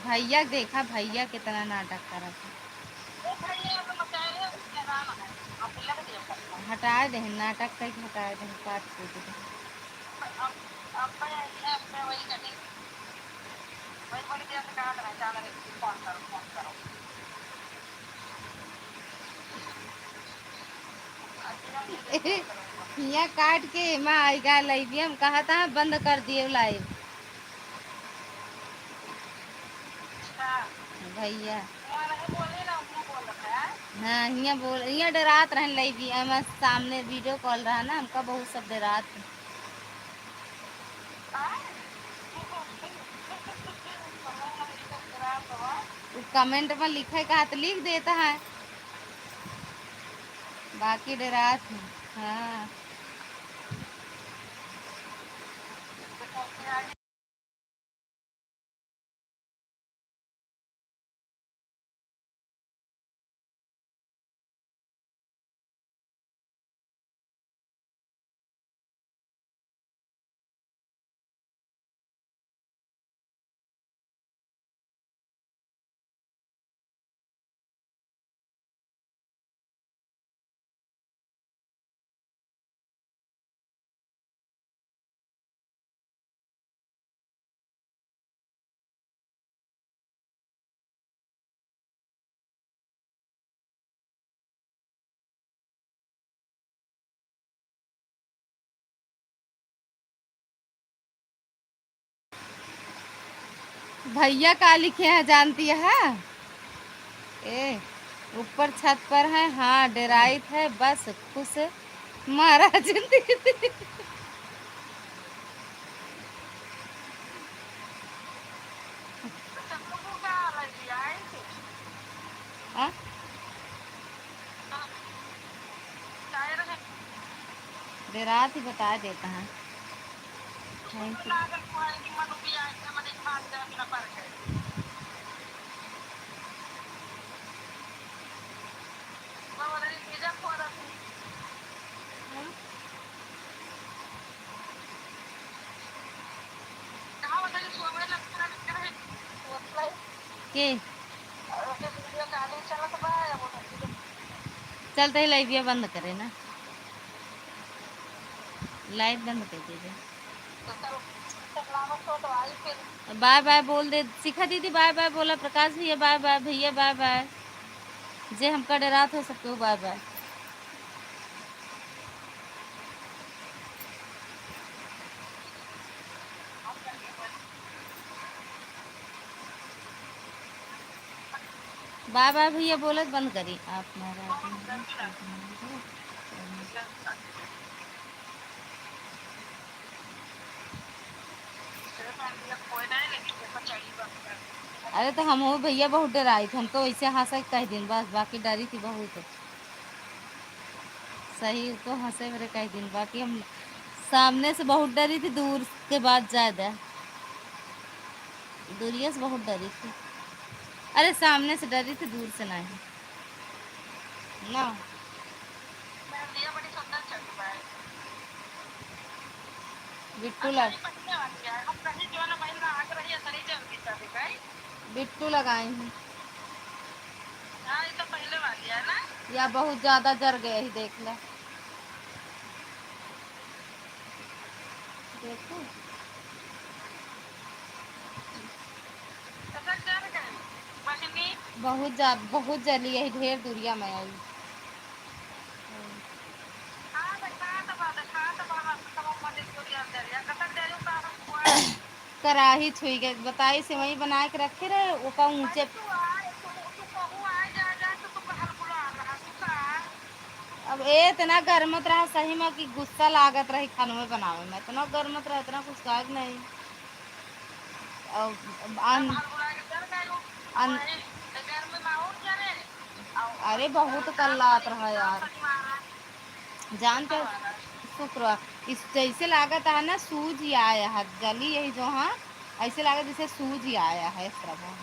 भैया देखा भैया कितना नाटक करा था। हटा दे नाटक तक, हटा दे काट कूट दे। यहाँ काट के माँ आएगा लाइव, हम कहा था बंद कर दिए लाइव भैया। हाँ हियाँ बोल हियाँ डरात रहन लगी हम सामने वीडियो कॉल रहा ना हमका बहुत सब डरात कमेंट में लिखे का तो लिख देता है बाकी डरात है हाँ भैया का लिखे हैं जानती है ए ऊपर छत पर है हाँ डराइत है बस खुश महाराज दीदी हाँ? डरात ही बता देता है थैंक यू के चलते ही लाइट बंद करे ना लाइट बंद कर दीजिए बाय बाय बोल दे शिखा दीदी बाय बाय बोला प्रकाश भैया बाय बाय भैया बाय बाय जे हमका डरात हो सकते हो बाय बाय बाय बाय भैया बोलत बंद करी आप अरे तो हम हो भैया बहुत डराई थे हम तो ऐसे हंसे कह दिन बस बाकी डरी थी बहुत सही तो हंसे मेरे कई दिन बाकी हम सामने से बहुत डरी थी दूर के बाद ज़्यादा दूरिया से बहुत डरी थी अरे सामने से डरी थी दूर से नहीं ना बिट्टू लग बिट्टू लगाई हूँ या बहुत ज़्यादा जर गए ही देख ले देखो बहुत जली यही ढेर दूरिया में आई कराही छुई गए बताई सेवई बना के रखे रहे वो का ऊंचे अब ए इतना गर्मत रहा सही में कि गुस्सा लागत रही खानवे बनावे में इतना गर्मत रहा इतना कुछ काज नहीं अन, अन, अरे बहुत कल्लात रहा यार जानते शुक्र इस जैसे लागत है ना सूज ही आया है जली यही जो हाँ ऐसे लागत जैसे सूज ही आया है इस तरह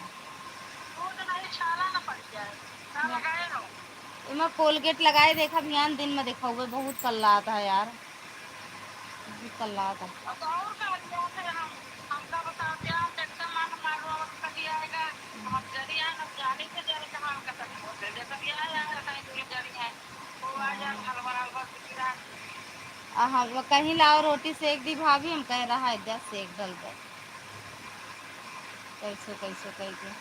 मैं कोलगेट लगाए देखा ध्यान दिन में देखा हुआ बहुत कल्लात है यार बहुत कल्लात है हम कहीं लाओ रोटी सेक दी भाभी हम कह रहा है इधर सेक डल गए कैसे कैसे कह के